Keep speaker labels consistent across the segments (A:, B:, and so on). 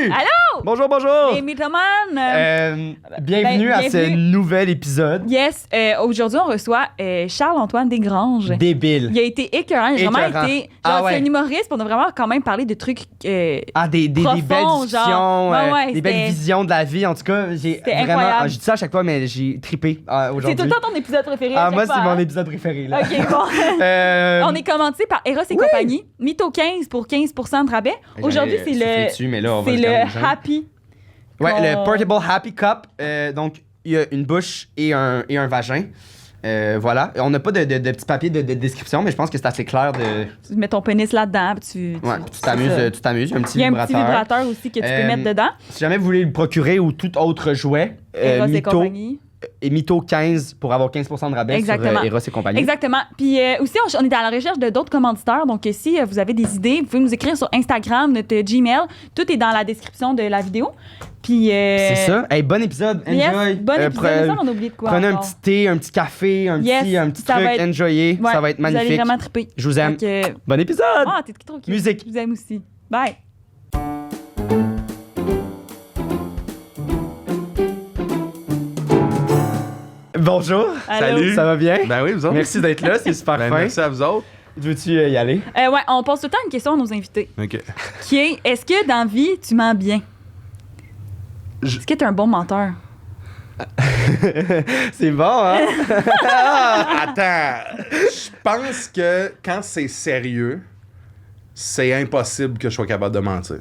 A: Salut!
B: Allô?
A: Bonjour, bonjour!
B: Les mythomanes!
A: Bienvenue à ce
B: bienvenue.
A: nouvel épisode.
B: Yes, aujourd'hui, on reçoit Charles-Antoine Desgranges.
A: Débile.
B: Il a été écœurant. Il a vraiment
A: Écœurant.
B: été...
A: Ah
B: Genre,
A: ouais.
B: c'est un humoriste, puis on a vraiment quand même parlé de trucs...
A: Des belles
B: profond,
A: discussions,
B: genre. Ouais,
A: des belles
B: c'était-
A: visions de la vie. En tout cas, j'ai
B: C'était
A: vraiment.
B: incroyable.
A: Je dis ça à chaque fois, mais j'ai trippé aujourd'hui.
B: c'est tout le temps ton épisode préféré. à chaque
A: moi,
B: fois,
A: c'est mon
B: hein?
A: épisode préféré. Là.
B: OK, bon. On est commenté par Eros et compagnie. Mytho 15 pour 15% de rabais. Aujourd'hui, c'est
A: c'est
B: le Happy.
A: Ouais,
B: qu'on-
A: le Portable Happy Cup. Donc, il y a une bouche et un vagin. Voilà. On n'a pas de petit papier de description, mais je pense que c'est assez clair de.
B: Tu mets ton pénis là-dedans, puis
A: Ouais,
B: c'est
A: tu t'amuses,
B: ça.
A: tu t'amuses. Un petit
B: Il y a un
A: vibrateur.
B: petit vibrateur aussi que tu peux mettre dedans.
A: Si jamais vous voulez le procurer ou tout autre jouet,
B: Eros et
A: Mytho
B: compagnie.
A: et Mytho 15 pour avoir 15% de rabais
B: Exactement.
A: sur Eros et compagnie.
B: Exactement. Puis aussi, on est à la recherche de d'autres commanditaires. Donc, si vous avez des idées, vous pouvez nous écrire sur Instagram, notre Gmail. Tout est dans la description de la vidéo. Puis.
A: C'est ça. Hey, bon épisode. Enjoy.
B: Yes, bon épisode. Mais ça, on a oublié de quoi.
A: Prenez un
B: encore.
A: petit thé, un petit café, un
B: Yes,
A: petit
B: ça
A: truc.
B: va être-
A: Enjoyez.
B: Ouais,
A: Ça va être
B: Vous allez
A: magnifique.
B: vraiment triper.
A: Je vous aime.
B: Donc,
A: Bon épisode.
B: ah, t'es trop cute.
A: Musique.
B: Je vous aime aussi. Bye.
A: Bonjour.
B: Allô?
C: Salut.
A: Ça va bien?
C: Ben oui, vous autres.
A: Merci d'être là, c'est super
C: Ben,
A: fin.
C: merci à vous autres.
A: Veux-tu y aller?
B: Ouais, on pose tout le temps une question à nos invités.
C: OK.
B: Qui est, est-ce que dans la vie, tu mens bien? Est-ce que t'es un bon menteur?
A: C'est bon, hein?
C: Attends, je pense que quand c'est sérieux, c'est impossible que je sois capable de mentir.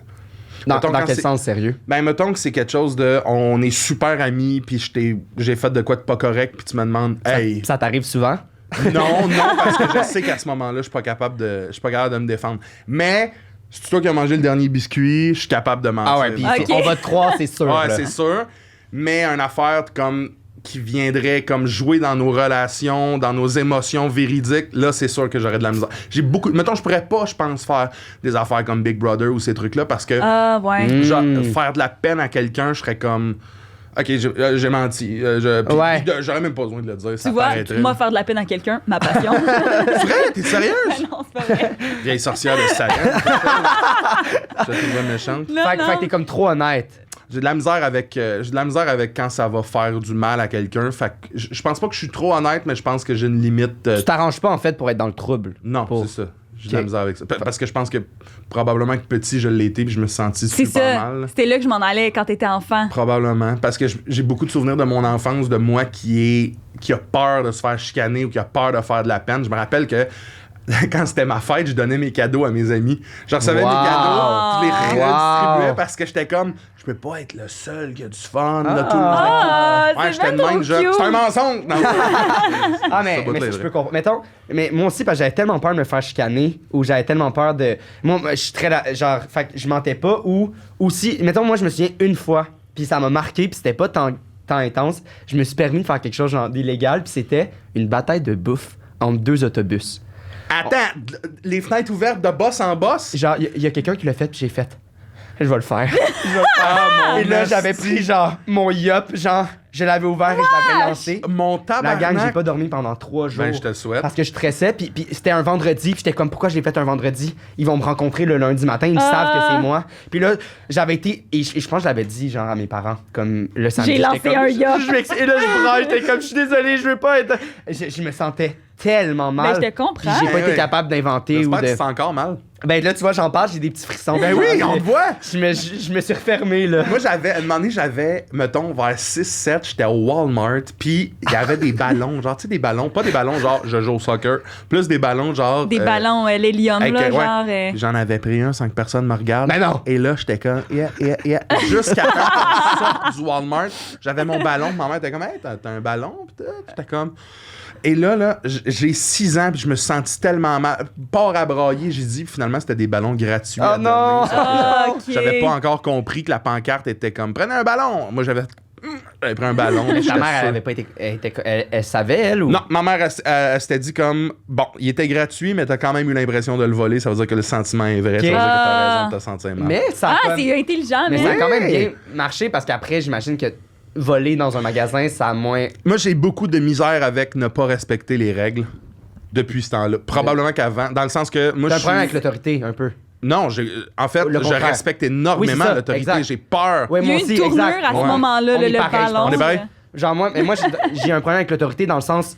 A: Dans
C: Mettons, quand
A: quel
C: c'est-
A: sens sérieux?
C: Ben, mettons que c'est quelque chose de... On est super amis, puis j'ai fait de quoi de pas correct, puis tu me demandes « Hey!
A: Ça t'arrive souvent? »
C: Non, parce que je sais qu'à ce moment-là, je suis pas capable de me défendre. Mais, si c'est toi qui as mangé le dernier biscuit, je suis capable de mentir.
A: Ah ouais, puis
B: Ok.
A: on va te croire, c'est sûr.
C: Ouais,
A: là.
C: c'est sûr. Mais une affaire comme qui viendrait comme jouer dans nos relations, dans nos émotions véridiques, là, c'est sûr que j'aurais de la misère. J'ai beaucoup... Mettons, je pourrais pas, je pense, faire des affaires comme Big Brother ou ces trucs-là parce que,
B: Ah, ouais.
C: genre, faire de la peine à quelqu'un, je serais comme... OK, j'ai menti. Puis
A: Ouais.
C: j'aurais même pas besoin de le dire.
B: Tu
C: ça
B: vois,
C: paraîtrait.
B: moi, faire de la peine à quelqu'un, ma passion.
C: C'est vrai? T'es sérieuse?
B: non, c'est pas vrai.
C: Vieille sorcière de Satan. Je te trouve méchante.
B: Non,
A: Fait
B: non.
A: que t'es comme trop honnête.
C: J'ai de la misère avec quand ça va faire du mal à quelqu'un. Fait que je pense pas que je suis trop honnête, mais je pense que j'ai une limite.
A: Tu t'arranges pas, en fait, pour être dans le trouble.
C: Non,
A: Pour-
C: c'est ça. J'ai de la
A: Ok.
C: misère avec ça. Parce que je pense que probablement que petit, je l'ai été puis je me suis senti
B: C'est
C: super
B: ça.
C: mal.
B: C'était là que je m'en allais quand t'étais enfant.
C: Probablement. Parce que j'ai beaucoup de souvenirs de mon enfance, de moi qui a peur de se faire chicaner ou qui a peur de faire de la peine. Je me rappelle que quand c'était ma fête, je donnais mes cadeaux à mes amis. Je recevais
A: Wow.
C: mes cadeaux, je les redistribuais
A: Wow.
C: parce que j'étais comme, je peux pas être le seul qui a du fun.
A: Ah.
C: Là, tout le monde.
B: Ah,
C: Ouais,
B: c'est
C: j'étais de
B: vraiment
C: même,
B: cute.
C: c'est un mensonge! Non.
A: Ah, mais
C: Ça va te
A: ça,
C: l'aider.
A: je peux comprendre. Mettons, mais moi aussi, parce que j'avais tellement peur de me faire chicaner, ou j'avais tellement peur de. Moi, je suis très. Genre, fait que je mentais pas, ou aussi. Mettons, moi, je me souviens une fois, puis ça m'a marqué, puis c'était pas tant intense. Je me suis permis de faire quelque chose genre d'illégal, puis c'était une bataille de bouffe entre deux autobus.
C: Attends, les fenêtres ouvertes de boss en boss?
A: Genre, il y a quelqu'un qui l'a fait, puis j'ai fait. Je vais le faire.
C: Ah,
A: Et là, j'avais pris, genre, mon yop, genre, je l'avais ouvert et je l'avais lancé.
C: Mon
A: La
C: tabarnak.
A: gang, j'ai pas dormi pendant 3 jours.
C: Ben, je te le souhaite.
A: Parce que je stressais, puis c'était un vendredi, puis j'étais comme, pourquoi je l'ai fait un vendredi? Ils vont me rencontrer le lundi matin, ils savent que c'est moi. Puis là, j'avais été, et je pense que je l'avais dit, genre, à mes parents, comme le samedi.
B: J'ai
A: j'étais
B: lancé
A: comme,
B: un yop.
A: Et là, je braille, j'étais comme, je suis désolé, je veux pas être. Je me sentais tellement mal.
B: Ben, je te comprends.
A: Puis j'ai pas
C: Ben
A: été
C: oui.
A: capable d'inventer ou
C: J'espère que
A: de.
C: tu sens encore mal.
A: Ben là, tu vois, j'en parle, j'ai des petits frissons.
C: Ben oui, on te voit!
A: Je me suis refermé, là.
C: Moi, à un moment donné, mettons, vers 6-7, j'étais au Walmart, puis il y avait des ballons, genre, tu sais, des ballons, pas des ballons genre je joue au soccer, plus des ballons genre.
B: Des ballons, l'hélium,
C: avec,
B: là,
C: ouais.
B: genre.
C: J'en avais pris un sans que personne me regarde.
A: Ben non.
C: Et là, j'étais comme, yeah. Jusqu'à temps qu'on sorte du Walmart, j'avais mon ballon, ma mère était comme, hey, t'as un ballon? Puis j'étais comme. Et là, j'ai 6 ans, puis je me suis senti tellement mal. Pas à brailler, j'ai dit, puis finalement, c'était des ballons gratuits.
A: Oh
C: à donner.
A: non!
B: Ah, ok.
C: J'avais pas encore compris que la pancarte était comme, prenez un ballon. Moi, j'avais pris un ballon.
A: Mais ta
C: j'étais
A: mère, elle
C: sûr.
A: avait pas été. Elle savait, elle, ou?
C: Non, ma mère, elle s'était dit comme, bon, il était gratuit, mais t'as quand même eu l'impression de le voler. Ça veut dire que le sentiment est vrai.
A: Ok.
C: Ça veut dire que t'as
B: Ah.
C: raison de te sentir mal.
A: Mais ça a
B: Ah,
A: comme-
B: c'est intelligent,
A: Mais
B: mais.
A: ça a quand même
C: Oui.
A: bien marché parce qu'après, j'imagine que voler dans un magasin, ça a moins.
C: Moi, j'ai beaucoup de misère avec ne pas respecter les règles depuis ce temps-là. Probablement qu'avant, dans le sens que moi,
A: T'as un
C: je
A: problème avec
C: suis...
A: l'autorité, un peu.
C: Non, en fait,
A: Le
C: je
A: contraire.
C: respecte énormément
A: Oui, c'est ça,
C: l'autorité.
A: exact.
C: J'ai peur.
A: Ouais,
B: Il y a
A: moi
B: eu
A: aussi,
B: une tournure
A: exact.
B: à ce
C: Ouais.
B: moment-là,
A: On est
B: le
A: pareil,
B: ballon.
C: on est pareil.
A: Genre, moi, j'ai un problème avec l'autorité dans le sens,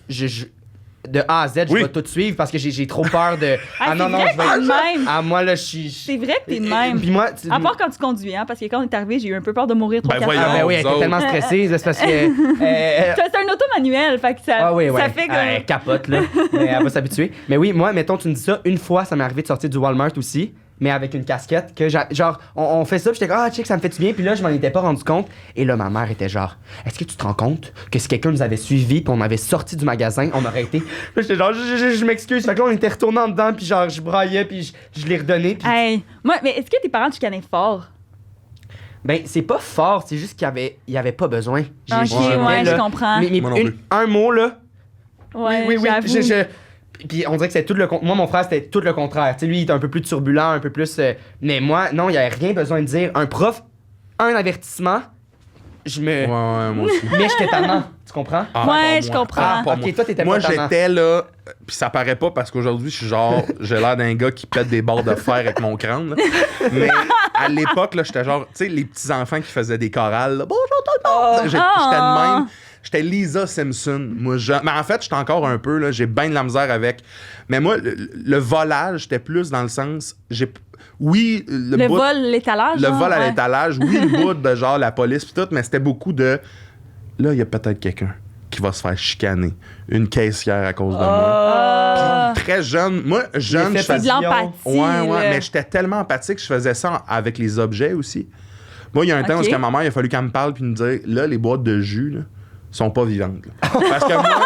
A: de A à Z, je
C: Oui.
A: vais tout suivre parce que j'ai trop peur de.
B: Ah, c'est vrai que t'es de même.
A: Ah, moi, là, je suis.
B: C'est vrai que t'es de même.
A: Puis moi.
B: À part quand tu conduis, hein, parce que quand on est arrivé, j'ai eu un peu peur de mourir trop
C: Ben
B: quatre
C: voyons.
B: heures.
A: Ah, ben oui, elle
C: vous
A: était
C: autres.
A: tellement stressée, c'est parce que.
B: C'est un auto manuel, fait que ça,
A: Ah oui,
B: ça fait comme...
A: Elle capote, là. Mais elle va s'habituer. Mais oui, moi, mettons, tu me dis ça, une fois, ça m'est arrivé de sortir du Walmart aussi, mais avec une casquette, que genre, on fait ça, puis j'étais comme, ah, check, ça me fait du bien, puis là, je m'en étais pas rendu compte. Et là, ma mère était genre, est-ce que tu te rends compte que si quelqu'un nous avait suivis, puis on avait sorti du magasin, on aurait été. Là, j'étais genre, je m'excuse. Fait que là, on était retourné en dedans, puis genre, je braillais, puis je l'ai redonné, puis.
B: Hey, moi, mais est-ce que tes parents te chicanaient fort?
A: Ben, c'est pas fort, c'est juste qu'il y avait pas besoin.
B: Ok,
A: J'étais,
B: ouais,
A: là,
B: je comprends.
A: mais
C: Moi non plus.
A: un mot, là.
B: Ouais,
A: oui.
B: j'avoue.
A: Puis on dirait que c'est tout le moi mon frère c'était tout le contraire. Tu sais lui il était un peu plus turbulent, un peu plus mais moi non, il y avait rien besoin de dire. Un prof, un avertissement, je me
C: Ouais, moi aussi.
A: mais j'étais tannant, tu comprends?
C: Ah,
B: Ouais,
C: pas
B: je
C: moi.
B: comprends.
C: Ah, pas
A: OK,
C: moi.
A: toi t'étais
C: Moi,
A: pas tannant.
C: j'étais là, puis ça paraît pas parce qu'aujourd'hui, je suis genre, j'ai l'air d'un gars qui pète des barres de fer avec mon crâne. Là. Mais à l'époque, là, j'étais genre, tu sais, les petits enfants qui faisaient des chorales. Là, bonjour tout le monde. J'étais de même. J'étais Lisa Simpson. Moi, mais en fait, j'étais encore un peu, là, j'ai bien de la misère avec. Mais moi, le volage, j'étais plus dans le sens, oui,
B: Le
C: bout-
B: vol, l'étalage.
C: le
B: genre,
C: vol à
B: ouais.
C: l'étalage, oui, le bout de genre la police pis tout, mais c'était beaucoup de là, il y a peut-être quelqu'un qui va se faire chicaner, une caissière à cause de moi.
B: Ah.
C: Puis très jeune, moi jeune, je
A: C'est
B: C'est de
C: faisais
B: l'empathie.
C: ouais,
B: là.
C: mais j'étais tellement empathique, je faisais ça avec les objets aussi. Moi, il y a un temps où
B: Ok.
C: ma mère, il a fallu qu'elle me parle puis me dire là, les boîtes de jus là, sont pas vivantes. là. Parce que moi,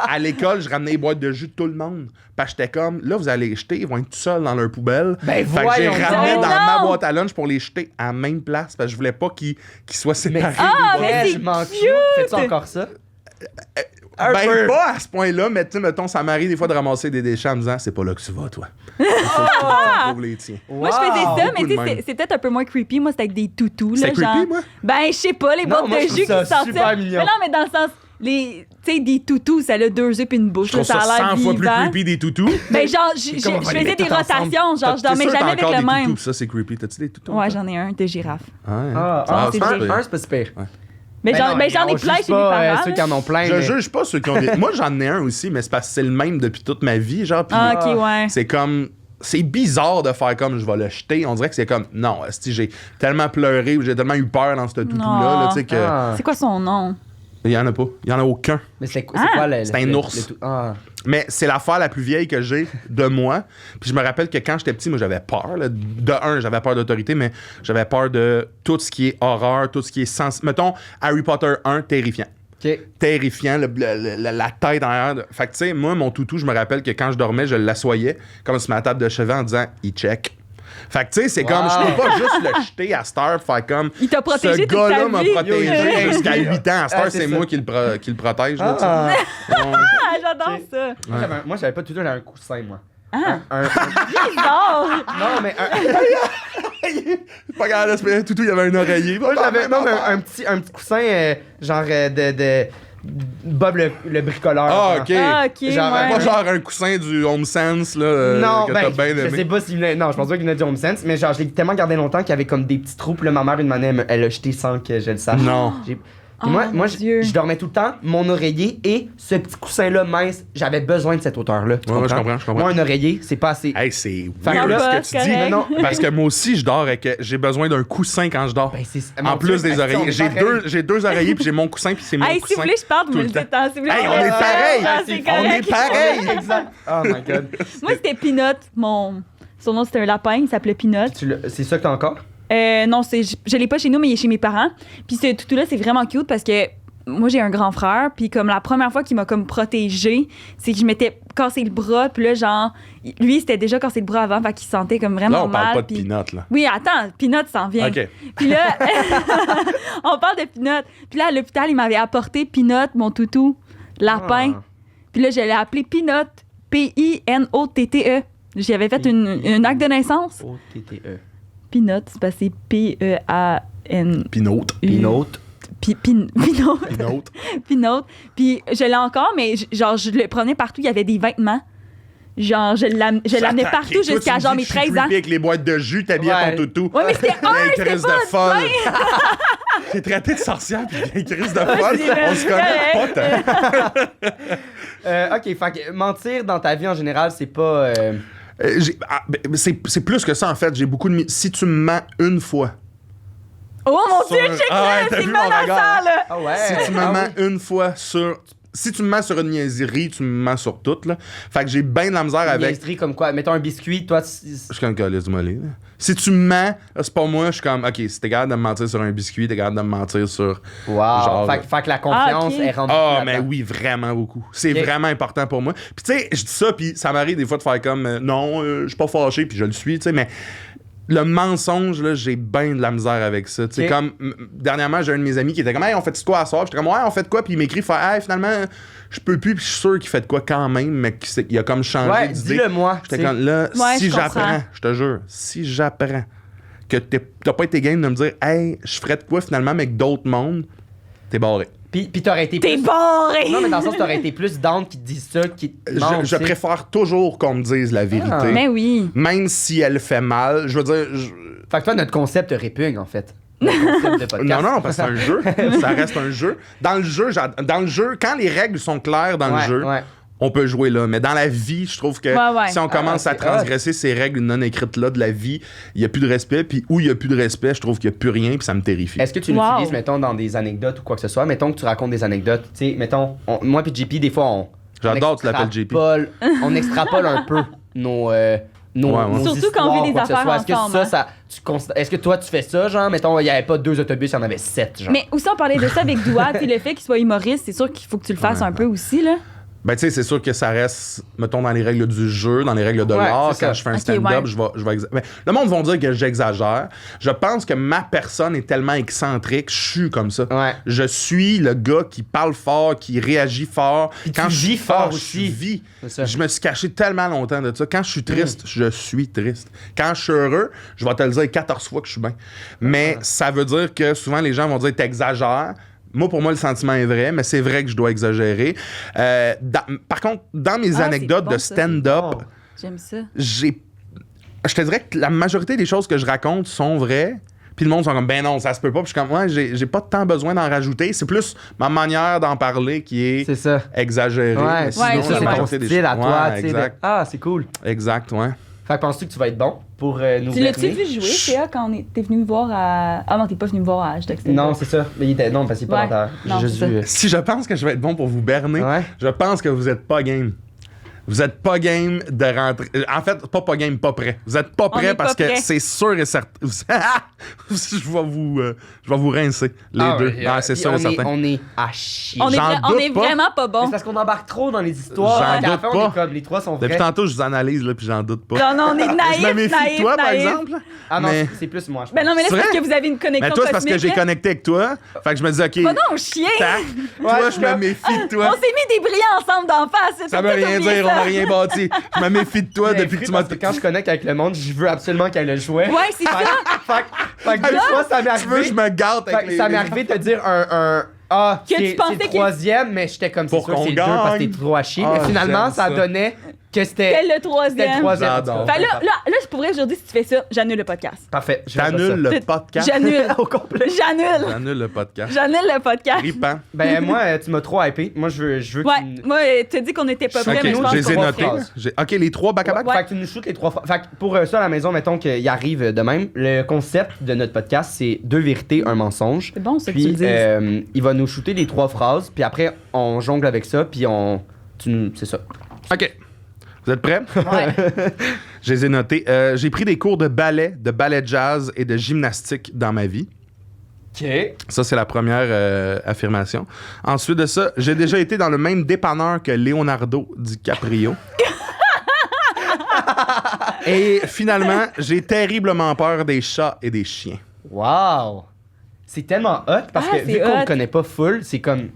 C: à l'école, je ramenais les boîtes de jus de tout le monde. Parce que j'étais comme, là, vous allez les jeter, ils vont être tout seuls dans leur poubelle.
A: Ben,
C: fait que j'ai
A: voyons
C: ramené
B: donc.
C: dans
B: Non.
C: ma boîte à lunch pour les jeter à la même place. Parce que je voulais pas qu'ils soient séparés.
B: Ah,
C: les boîtes.
B: mais c'est
A: je m'en
B: cute!
A: Fais-tu encore ça? Un
C: Ben,
A: peu.
C: pas à ce point-là, mais tu sais, mettons, ça m'arrive des fois de ramasser des déchets en me disant, c'est pas là que tu vas, toi. Il faut que tu trouves les tiens.
B: Moi, je faisais ça, mais
C: Beaucoup
B: tu
C: de
B: sais,
C: même.
B: c'est peut-être un peu moins creepy. Moi, c'était avec des toutous.
C: C'est
B: là,
C: creepy,
B: genre...
C: moi?
B: Ben, je sais pas, les
A: Non,
B: boîtes
A: moi,
B: de
A: je
B: jus
A: trouve
B: qui
A: ça
B: sortaient.
A: super mignon.
B: Mais non, mais dans le sens, tu sais, des toutous, ça a 2 œufs puis une bouche.
C: Je trouve
B: là,
C: ça
B: ça a l'air
C: 100 fois plus
B: vivant.
C: creepy des toutous.
B: Ben, genre, je
A: comme on va les
B: faisais
A: mettre
B: des
A: tous ensemble.
B: rotations. Genre, je
C: T'es
B: dormais
C: sûr que
B: jamais
C: t'as
B: avec
C: encore
B: le
C: des
B: même.
C: toutous, ça, c'est creepy. T'as-tu des toutous?
B: Ouais, j'en ai un de girafe.
C: Ouais.
A: Ah,
B: c'est
A: un,
B: vrai.
A: c'est pas super.
B: Mais
A: Ben
B: j'en
A: non,
B: ben, j'en ai
A: on
B: plein
A: juge
B: chez mes
A: pas,
B: parents.
A: ceux
B: là.
A: qui en ont plein.
C: Je
A: mais-
C: juge pas ceux qui ont des. Moi, j'en ai un aussi, mais c'est parce que c'est le même depuis toute ma vie, genre. Puis
B: Ah, ok, ouais.
C: c'est comme. C'est bizarre de faire comme je vais le jeter. On dirait que c'est comme. Non, esti, j'ai tellement pleuré ou j'ai tellement eu peur dans ce toutou-là, là, tu sais, que.
A: Ah.
B: C'est quoi son nom?
C: Il y en a pas. Il y en a aucun.
A: Mais c'est
B: Ah,
A: quoi le.
C: c'est un ours.
A: Ah.
C: Mais c'est l'affaire la plus vieille que j'ai de moi. Puis je me rappelle que quand j'étais petit, moi, j'avais peur. Là. De un, j'avais peur d'autorité, mais j'avais peur de tout ce qui est horreur, tout ce qui est sens. Mettons, Harry Potter 1, terrifiant.
A: OK.
C: Terrifiant, la tête en arrière. Fait que, tu sais, moi, mon toutou, je me rappelle que quand je dormais, je l'assoyais comme sur ma table de chevet en disant « il check ». Fait que, tu sais, c'est
A: Wow.
C: comme, je peux pas juste le jeter à Star, faire comme.
B: Il t'a protégé
C: Ce
B: toute ta
C: gars-là m'a
B: vie.
C: protégé
A: Yo,
C: jusqu'à 8 ans. À Star,
A: Ah,
C: c'est
A: c'est
C: moi
A: ça.
C: qui le protège. Là, tu sais.
A: Ah.
C: Ouais.
B: Ah, j'adore ça.
A: Moi, j'avais pas tout un coussin, moi.
B: Ah.
A: Un-
B: Bizarre.
A: non, mais
C: Pas grave, là, toutou, il y avait un oreiller.
A: moi, j'avais non, mais un petit coussin, genre de Bob le bricoleur.
C: Ah,
A: genre.
C: ok.
B: Ah, ok,
A: Genre,
B: ouais.
C: Pas genre un coussin du Home Sense là,
A: Non,
C: que
A: ben,
C: t'as bien
A: je
C: aimé.
A: sais pas s'il venait. Non, je pense pas qu'il venait du Home Sense, mais genre, je l'ai tellement gardé longtemps qu'il y avait comme des petits trous. Puis là, ma mère, une année, elle l'a jeté sans que je le sache.
C: Non.
A: Puis moi,
B: Oh, mon Dieu.
A: je dormais tout le temps, mon oreiller et ce petit coussin-là mince, j'avais besoin de cette hauteur-là. Tu
C: Ouais, ouais, je
A: comprends?
C: comprends.
A: Moi, un oreiller, c'est pas assez.
C: Hey, c'est
A: Fait que
C: weird
A: là,
C: ce que tu dis.
B: correct.
A: Non,
C: Parce que moi aussi, je dors avec. J'ai besoin d'un coussin quand je dors.
A: Ben, c'est-
C: En
A: mon
C: plus
A: Dieu,
C: des
A: ben,
C: oreillers.
A: on est
C: J'ai deux oreillers, puis j'ai mon coussin, puis c'est mon
B: Hey, si
C: coussin.
B: vous voulez, je parle, vous
C: tout
B: me
C: le
B: le dites.
C: temps.
B: Hein, si vous voulez,
C: Hey,
B: je
C: on
B: le
C: est
B: fais.
C: pareil.
B: Ah, c'est
C: On
B: correct.
C: est pareil.
A: Exact. Oh my god.
B: Moi, c'était Peanut. Son nom, c'était un lapin. Il s'appelait Peanut.
A: C'est ça que t'as encore?
B: Non, je l'ai pas chez nous, mais il est chez mes parents. Puis ce toutou-là, c'est vraiment cute parce que moi, j'ai un grand frère. Puis comme la première fois qu'il m'a comme protégée, c'est que je m'étais cassé le bras. Puis là, genre, lui, il s'était déjà cassé le bras avant. Fait qu'il se sentait comme vraiment
C: Là, on parle
B: mal.
C: pas de
B: puis-
C: Peanut, là.
B: Oui, attends, Peanut s'en vient.
C: OK.
B: Puis là, on parle de Peanut. Puis là, à l'hôpital, il m'avait apporté Peanut, mon toutou, lapin.
A: Ah.
B: Puis là, je l'ai appelé Peanut. P-I-N-O-T-T-E. J'y avais fait un acte de naissance.
A: O-T-T-E.
B: Peanut, c'est parce que c'est P-E-A-N.
C: Pinot.
A: Pinot.
B: Pinot.
C: Pinot.
B: Pinot. Puis je l'ai encore, mais genre, je le prenais partout. Il y avait des vêtements. Genre, je l'amenais partout jusqu'à genre mes 13 ans.
C: Avec les boîtes de jus, t'habillais
A: Ouais.
C: ton toutou.
B: Ouais, mais c'était
C: Vieille crise de folle. T'es traité de sorcière puis vieille crise de folle. On se connaît pas tant.
A: OK, fait que mentir dans ta vie en général, c'est pas...
C: C'est plus que ça, en fait. J'ai beaucoup de... Si tu me mens une fois...
B: Oh mon
C: Sur-
B: Dieu, check
C: Ah ouais,
B: là,
C: t'as
B: c'est
C: vu mon regard,
B: menaçant, là.
A: Ah ouais?
C: Si tu me
A: Ah
C: mens
A: oui.
C: une fois sur... Si tu me mens sur une niaiserie, tu me mens sur toutes, là. Fait que j'ai bien de la misère
A: Une
C: avec...
A: niaiserie comme quoi? Mettons un biscuit, toi...
C: Je suis comme calice du mollet, là. Si tu me mens, là, c'est pas moi, je suis comme, OK, si t'es capable de me mentir sur un biscuit, t'es capable de me mentir sur...
A: Wow.
C: Genre-
A: Fait que la confiance
B: ok.
A: est rendue
C: Ah,
A: là-dedans.
C: mais oui, vraiment beaucoup. C'est
A: Ok.
C: vraiment important pour moi. Puis tu sais, je dis ça, puis ça m'arrive des fois de faire comme, non, je suis pas fâché, puis je le suis, tu sais, mais... Le mensonge, là, j'ai bien de la misère avec ça. Tu sais,
A: Ok.
C: comme, dernièrement, j'ai un de mes amis qui était comme, hey, on fait quoi à soir? Puis j'étais comme, ouais, on fait de quoi? Puis il m'écrit, fait, hey, finalement, je peux plus, puis je suis sûr qu'il fait de quoi quand même, mais qu'il a comme changé
A: Ouais,
C: d'idée.
A: dis-le-moi.
C: J'étais
A: tu sais.
C: comme, là,
B: Ouais,
C: si
B: je comprends.
C: j'apprends, je te jure, si j'apprends que t'as pas été game de me dire, hey, je ferais de quoi finalement, mais que d'autres mondes, t'es barré.
A: Puis t'aurais été
B: T'es
A: plus...
B: barré!
A: Non, mais dans le sens, t'aurais été plus down qui te disent ça, qui te mentent,
C: Je
A: tu sais.
C: préfère toujours qu'on me dise la vérité.
A: Ah.
B: Mais oui.
C: Même si elle fait mal, je veux dire.
A: Fait que toi, notre concept te répugne, en fait. Notre concept de podcast.
C: Non, parce que c'est un jeu. Ça reste un jeu. Dans le jeu, quand les règles sont claires dans le
A: Ouais,
C: jeu,
A: ouais.
C: on peut jouer là. Mais dans la vie, je trouve que
B: Ouais.
C: si on commence
A: Ah,
C: à
A: ok.
C: transgresser ces règles non écrites-là de la vie, il n'y a plus de respect. Puis où il n'y a plus de respect, je trouve qu'il n'y a plus rien, puis ça me terrifie.
A: Est-ce que tu
B: Wow.
A: l'utilises, mettons, dans des anecdotes ou quoi que ce soit? Mettons que tu racontes des anecdotes. Tu sais, mettons, moi puis JP, des fois, on.
C: J'adore
A: on
C: que tu l'appelles JP.
A: extrapole- On extrapole un peu nos. Nos
C: Ouais.
B: Surtout quand on vit des
A: histoires, quoi que ce
B: affaires
A: soit. Est-ce que
B: ensemble,
A: ça, est-ce que toi, tu fais ça, genre, mettons, il n'y avait pas 2 autobus, il y en avait 7, genre.
B: Mais aussi, on parlait de ça avec Doua, tu sais, le fait qu'il soit humoriste, c'est sûr qu'il faut que tu le fasses un peu aussi, là.
C: Ben, tu sais, c'est sûr que ça reste, mettons, dans les règles du jeu, dans les règles de
A: Ouais,
C: l'art.
A: c'est ça.
C: Quand je fais un
B: Ok,
C: stand-up,
B: ouais.
C: je vais ben, le monde va dire que j'exagère. Je pense que ma personne est tellement excentrique, je suis comme ça.
A: Ouais.
C: Je suis le gars qui parle fort, qui réagit fort.
A: Puis
C: Quand
A: tu
C: je suis
A: vis fort
C: je
A: aussi.
C: vis.
A: C'est ça.
C: Je me suis caché tellement longtemps de ça. Quand je suis triste, je suis triste. Quand je suis heureux, je vais te le dire 14 fois que je suis bien. Mais ça veut dire que souvent, les gens vont dire t'exagères. Moi, pour moi, le sentiment est vrai, mais c'est vrai que je dois exagérer. Par contre, dans mes
B: Ah,
C: anecdotes
B: c'est bon,
C: de
B: ça.
C: stand-up,
A: Oh.
B: J'aime ça.
C: je te dirais que la majorité des choses que je raconte sont vraies. Puis le monde sont comme, ben non, ça se peut pas. Puis je suis comme, ouais, j'ai pas tant besoin d'en rajouter. C'est plus ma manière d'en parler qui est
A: C'est ça.
C: exagérée.
A: Ouais,
C: Mais sinon,
B: Ouais,
C: la
B: ça, c'est
A: ton
C: majorité des
A: style à
C: choses-
A: toi,
C: Ouais,
A: tu sais. de-
C: exact.
A: Ah, c'est cool.
C: Exact, ouais.
A: Fait que penses-tu que tu vas être bon pour nous
B: Tu l'as-tu
A: berner?
B: vu jouer, Théa, quand t'es venu me voir à. Ah non, t'es pas venu me voir à Hashtag Stand-Up.
A: Non, c'est ça. Mais il était... Non, parce qu'il est pas
B: Ouais.
A: dans ta...
B: Non,
A: J'ai juste
B: c'est
A: vu...
C: Si je pense que je vais être bon pour vous berner,
A: Ouais.
C: je pense que vous êtes pas game. Vous êtes pas game de rentrer. En fait, pas game, pas prêt. Vous êtes pas
B: On
C: prêt
B: est
C: parce
B: pas
C: que
B: prêt.
C: c'est sûr et certain. je vais vous rincer, les deux.
A: ouais,
C: Ah, c'est
A: puis
C: sûr et
A: on est-
C: certain.
A: On est à chier.
B: On est,
C: J'en
B: on
C: doute
B: est
C: pas.
B: vraiment pas
A: Mais
B: bon.
A: c'est parce qu'on embarque trop dans les histoires.
C: J'en
A: Fait qu'à la
C: doute
A: fin, on
C: pas.
A: est comme les 3 sont vrais.
C: Depuis tantôt, je vous analyse, là, puis j'en doute pas.
B: Non, non, on est naïf,
C: je me méfie
B: naïf,
C: de toi, par
B: naïf.
C: exemple.
A: Ah non,
C: mais-
A: c'est plus moi, je pense.
B: Ben non, mais là,
C: C'est
B: c'est parce
C: vrai?
B: que vous avez une connexion
C: Mais toi, c'est parce que
B: cosmique,
C: j'ai
B: là.
C: connecté avec toi. Fait que je me dis, OK,
B: Va donc chier!
C: tac, toi,
A: Ouais,
C: je me méfie de toi.
B: On s'est mis des brillants ensemble d'en face.
C: Ça veut rien dire, on n'a rien bâti. Je me méfie de toi
A: J'ai
C: depuis que
A: appris
C: tu m'as.
A: parce que quand je connecte avec le monde, je veux absolument qu'elle le jouet.
B: Ouais, c'est ça.
A: Fait que deux fois, ça m'est
C: Tu veux,
A: arrivé.
C: je me gâte
A: Fait
C: avec
A: que
C: les.
A: ça m'est arrivé de te dire un ah,
B: Que tu
A: c'est
B: pensais
A: c'est le
B: qu'il-
A: troisième, mais j'étais comme c'est
C: Pour
A: sûr que
C: qu'on
A: c'est le deux parce que t'es
C: gagne.
A: trop à chier.
C: Ah,
A: Mais finalement,
C: j'aime
A: ça
C: ça.
A: donnait que c'était
B: Quel le
A: c'était le
B: troisième?
A: troisième.
C: J'adore.
B: Fait là, je pourrais aujourd'hui, si tu fais ça, j'annule le podcast.
A: Parfait. je vais
C: T'annules
A: faire
C: le podcast.
B: J'annule.
A: ça. Au complet.
B: J'annule.
C: J'annule le podcast.
B: J'annule le podcast.
C: Ripant.
A: Ben moi, tu m'as trop hypé. Moi, je veux que
B: Ouais,
A: tu...
B: moi, tu as dit qu'on était pas prêts,
C: Ok,
B: mais je pense
C: je les ai
B: qu'on va
C: notés.
B: faire.
C: Ok, les trois back à back.
B: Ouais.
A: Fait que tu nous shootes les 3 fois. Fait que pour ça à la maison, mettons qu'il arrive de même. Le concept de notre podcast, c'est 2 vérités, un mensonge.
B: C'est bon, ça que tu
A: Puis
B: le dises.
A: il va nous shooter les 3 phrases, puis après on jongle avec ça, puis c'est ça.
C: Ok. Vous êtes prêts?
B: Ouais.
C: Je les ai notés. J'ai pris des cours de ballet jazz et de gymnastique dans ma vie.
A: OK.
C: Ça, c'est la première affirmation. Ensuite de ça, j'ai déjà été dans le même dépanneur que Leonardo DiCaprio. Et finalement, j'ai terriblement peur des chats et des chiens.
A: Wow! C'est tellement hot parce
B: Ah,
A: que vu
B: c'est
A: qu'on
B: hot.
A: le connaît pas full, c'est comme.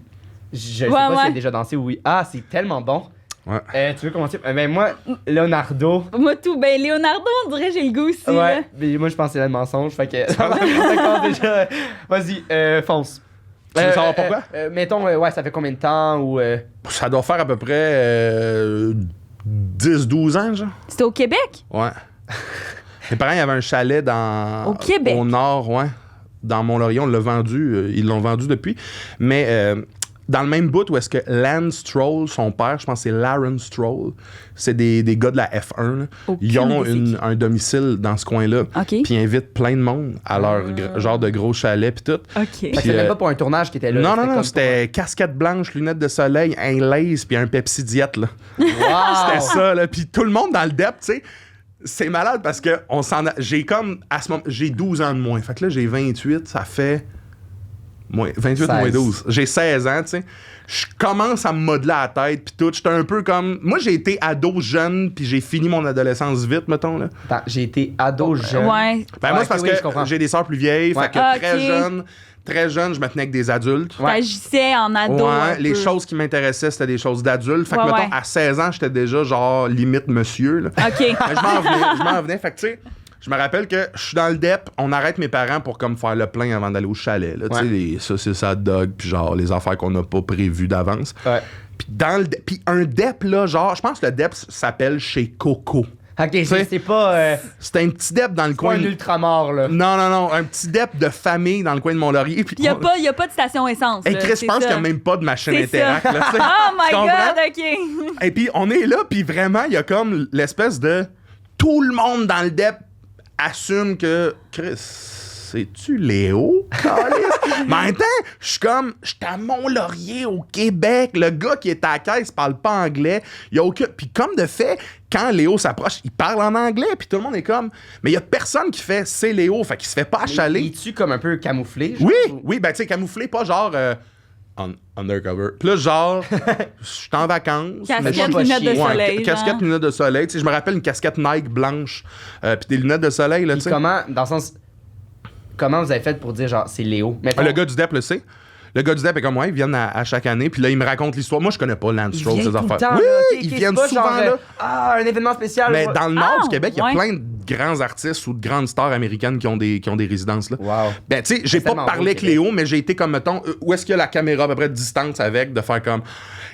A: Je sais
B: Ouais,
A: pas
B: ouais.
A: s'il a déjà dansé ou oui. Ah, c'est tellement bon.
C: Ouais.
A: Tu veux commencer? Ben moi, Leonardo.
B: Moi, tout. Ben, Leonardo, on dirait j'ai le goût aussi. là.
A: Ouais, mais moi je pense que c'est le mensonge. Fait que. Ça commence déjà. Vas-y, fonce.
C: Tu veux savoir pourquoi?
A: Mettons, ouais, ça fait combien de temps ou.
C: Ça doit faire à peu près 10-12 ans, genre.
B: C'était au Québec?
C: Ouais. Mes parents, il y avait un chalet
B: Au Québec?
C: au nord, ouais. Dans Mont-Laurier, on l'a vendu. Ils l'ont vendu depuis. Mais dans le même bout où est-ce que Lance Stroll, son père, je pense que c'est Laren Stroll, c'est des gars de la F1, là.
B: Aucune
C: Ils ont
B: idée
C: un domicile dans ce coin-là.
B: OK.
C: Puis ils invitent plein de monde à leur genre de gros chalet puis tout.
B: OK.
A: Fait que c'était même pas pour un tournage qui était là.
C: Non,
A: c'était comme
C: c'était casquette blanche, lunettes de soleil, un lace puis un Pepsi Diète, là.
A: pour- Wow!
C: C'était ça, là. Puis tout le monde dans le dep, tu sais. C'est malade parce que j'ai comme, à ce moment, j'ai 12 ans de moins. Fait que là, j'ai 28, ça fait... 28
A: 16.
C: moins 12. J'ai 16 ans, tu sais. Je commence à me modeler à la tête, puis tout. J'étais un peu comme... Moi, j'ai été ado jeune, puis j'ai fini mon adolescence vite, mettons, là.
A: Attends, j'ai été ado jeune.
B: Ouais.
C: Ben, moi, c'est parce
A: oui, je comprends.
C: que j'ai des sœurs plus vieilles,
A: Ouais.
C: fait que
B: Ah,
C: très jeune, je me tenais avec des adultes.
A: Ouais.
B: T'agissais en ado. un
C: Ouais, les
B: peu.
C: choses qui m'intéressaient, c'était des choses d'adultes. Fait que,
B: Ouais,
C: mettons,
B: ouais.
C: à 16 ans, j'étais déjà, genre, limite monsieur, là.
B: OK.
C: Mais je m'en venais. Fait que, tu sais, je me rappelle que je suis dans le DEP, on arrête mes parents pour comme faire le plein avant d'aller au chalet. Là, tu sais,
A: Ouais.
C: les saucisses hot dog, puis genre les affaires qu'on n'a pas prévues d'avance.
A: Ouais.
C: Puis un DEP, là, genre, je pense que le DEP s'appelle chez Coco.
A: Ok,
C: sais-
A: c'est pas,
C: C'était un petit DEP dans le
A: pas
C: coin.
A: un ultramar, là.
C: Non, un petit DEP de famille dans le coin de Mont-Laurier. Puis
B: Puis il n'y a pas de station essence.
C: Hey,
B: là,
C: Chris, je
B: c'est
C: pense
B: ça.
C: qu'il n'y a même pas de machine
B: C'est ça.
C: Interact. Là, tu sais.
B: Oh my
C: Tu comprends?
B: God, OK.
C: Et puis on est là, puis vraiment, il y a comme l'espèce de... Tout le monde dans le DEP assume que... Chris, c'est-tu Léo? Calice? Mais en même temps, je suis à Mont-Laurier, au Québec. Le gars qui est à la caisse parle pas anglais. Il y a aucun... Puis comme de fait, quand Léo s'approche, il parle en anglais, puis tout le monde est comme... Mais il y a personne qui fait « c'est Léo », fait qu'il se fait pas achaler.
A: Es-tu comme un peu camouflé? genre, ou-
C: Oui, ben tu sais, camouflé, pas genre undercover. Puis là, genre, je suis en vacances. mais
B: Casquette,
C: je-
B: lunettes de
A: Ouais,
B: soleil.
C: casquette,
B: genre.
C: lunettes de soleil. Tu sais, je me rappelle une casquette Nike blanche, puis des lunettes de soleil, là, tu
A: Puis
C: sais.
A: comment, dans le sens, comment vous avez fait pour dire, genre, c'est Léo? Mettons,
C: Le gars du DEP le sait. Le gars du DEP est comme moi, ils viennent à chaque année, puis là, il me raconte l'histoire. Moi, je connais pas Lance
A: il
C: Stroll,
A: vient
C: ces
A: tout le
C: affaires.
A: temps,
C: Oui,
A: là, ok,
C: ils
A: ok,
C: viennent
A: c'est pas
C: souvent
A: genre,
C: là.
A: un événement spécial.
C: Mais dans le nord du Québec, il y a
B: ouais.
C: plein de grands artistes ou de grandes stars américaines qui ont des résidences là.
A: Wow.
C: Ben, tu sais, j'ai
A: C'est
C: pas
A: tellement
C: parlé
A: beau,
C: avec
A: Québec.
C: Léo, mais j'ai été comme, mettons, où est-ce qu'il y a la caméra à peu près de distance avec, de faire comme.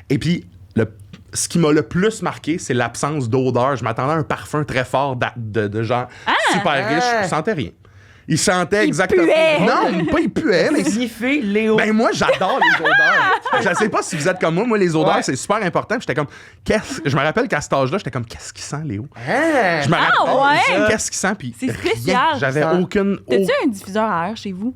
C: Et puis, ce qui m'a le plus marqué, c'est l'absence d'odeur. Je m'attendais à un parfum très fort de gens super riches. Je sentais rien. Il sentait exactement.
B: puait.
C: Non, pas il puait, mais.
A: Signifié Léo.
C: Ben moi, j'adore les odeurs. Je sais pas si vous êtes comme moi. Moi, les odeurs,
A: Ouais.
C: c'est super important. Puis j'étais comme, je me rappelle qu'à cet âge-là, j'étais comme, qu'est-ce qu'il sent, Léo?
A: Hein?
C: Je me rappelle,
B: ouais?
C: qu'est-ce qu'il sent? Puis
B: C'est
C: rien.
B: spécial.
C: J'avais
A: Ça.
C: aucune.
B: T'as-tu un diffuseur à air chez vous?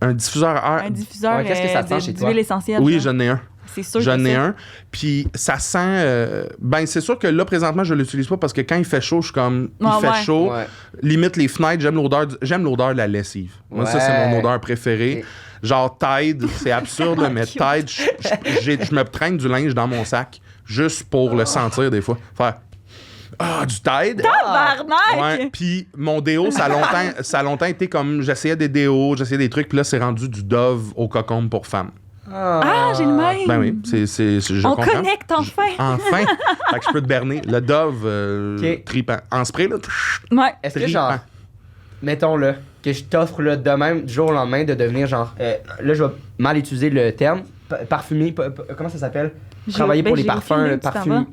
C: Un diffuseur à air.
B: Un diffuseur
A: Ouais, qu'est-ce que ça sent chez toi?
B: d'huile essentielle?
C: Oui,
B: genre?
C: j'en ai un.
B: C'est sûr
C: J'en
B: que
C: ai
B: ça.
C: un. Puis ça sent. Ben, c'est sûr que là, présentement, je l'utilise pas parce que quand il fait chaud, je suis comme. Il
B: Ouais,
C: fait
B: ouais.
C: chaud.
A: Ouais.
C: Limite les fenêtres, j'aime l'odeur de la lessive. Moi, ça,
A: Ouais.
C: c'est mon odeur préférée.
A: Ok.
C: Genre Tide, c'est absurde, là, mais
B: Cute.
C: Tide, je me traîne du linge dans mon sac juste pour le sentir des fois. Faire. Ah, du Tide!
B: Tabarnak!
C: Ouais, puis mon déo, ça a longtemps été comme j'essayais des déos, j'essayais des trucs, puis là c'est rendu du Dove au cocombe pour femmes.
B: Ah, j'ai le même!
C: Ben oui, je
B: On
C: comprends.
B: connecte enfin!
C: Enfin, fait que je peux te berner. Le Dove
A: Ok.
C: tripant. En spray là.
B: Ouais.
A: Est-ce que,
C: Tripant.
A: genre, mettons-le, que je t'offre là, de même, du jour au lendemain, de devenir genre. Là, je vais mal utiliser le terme. Parfumé, comment ça s'appelle? Travailler pour les parfums,
B: le
A: parfum.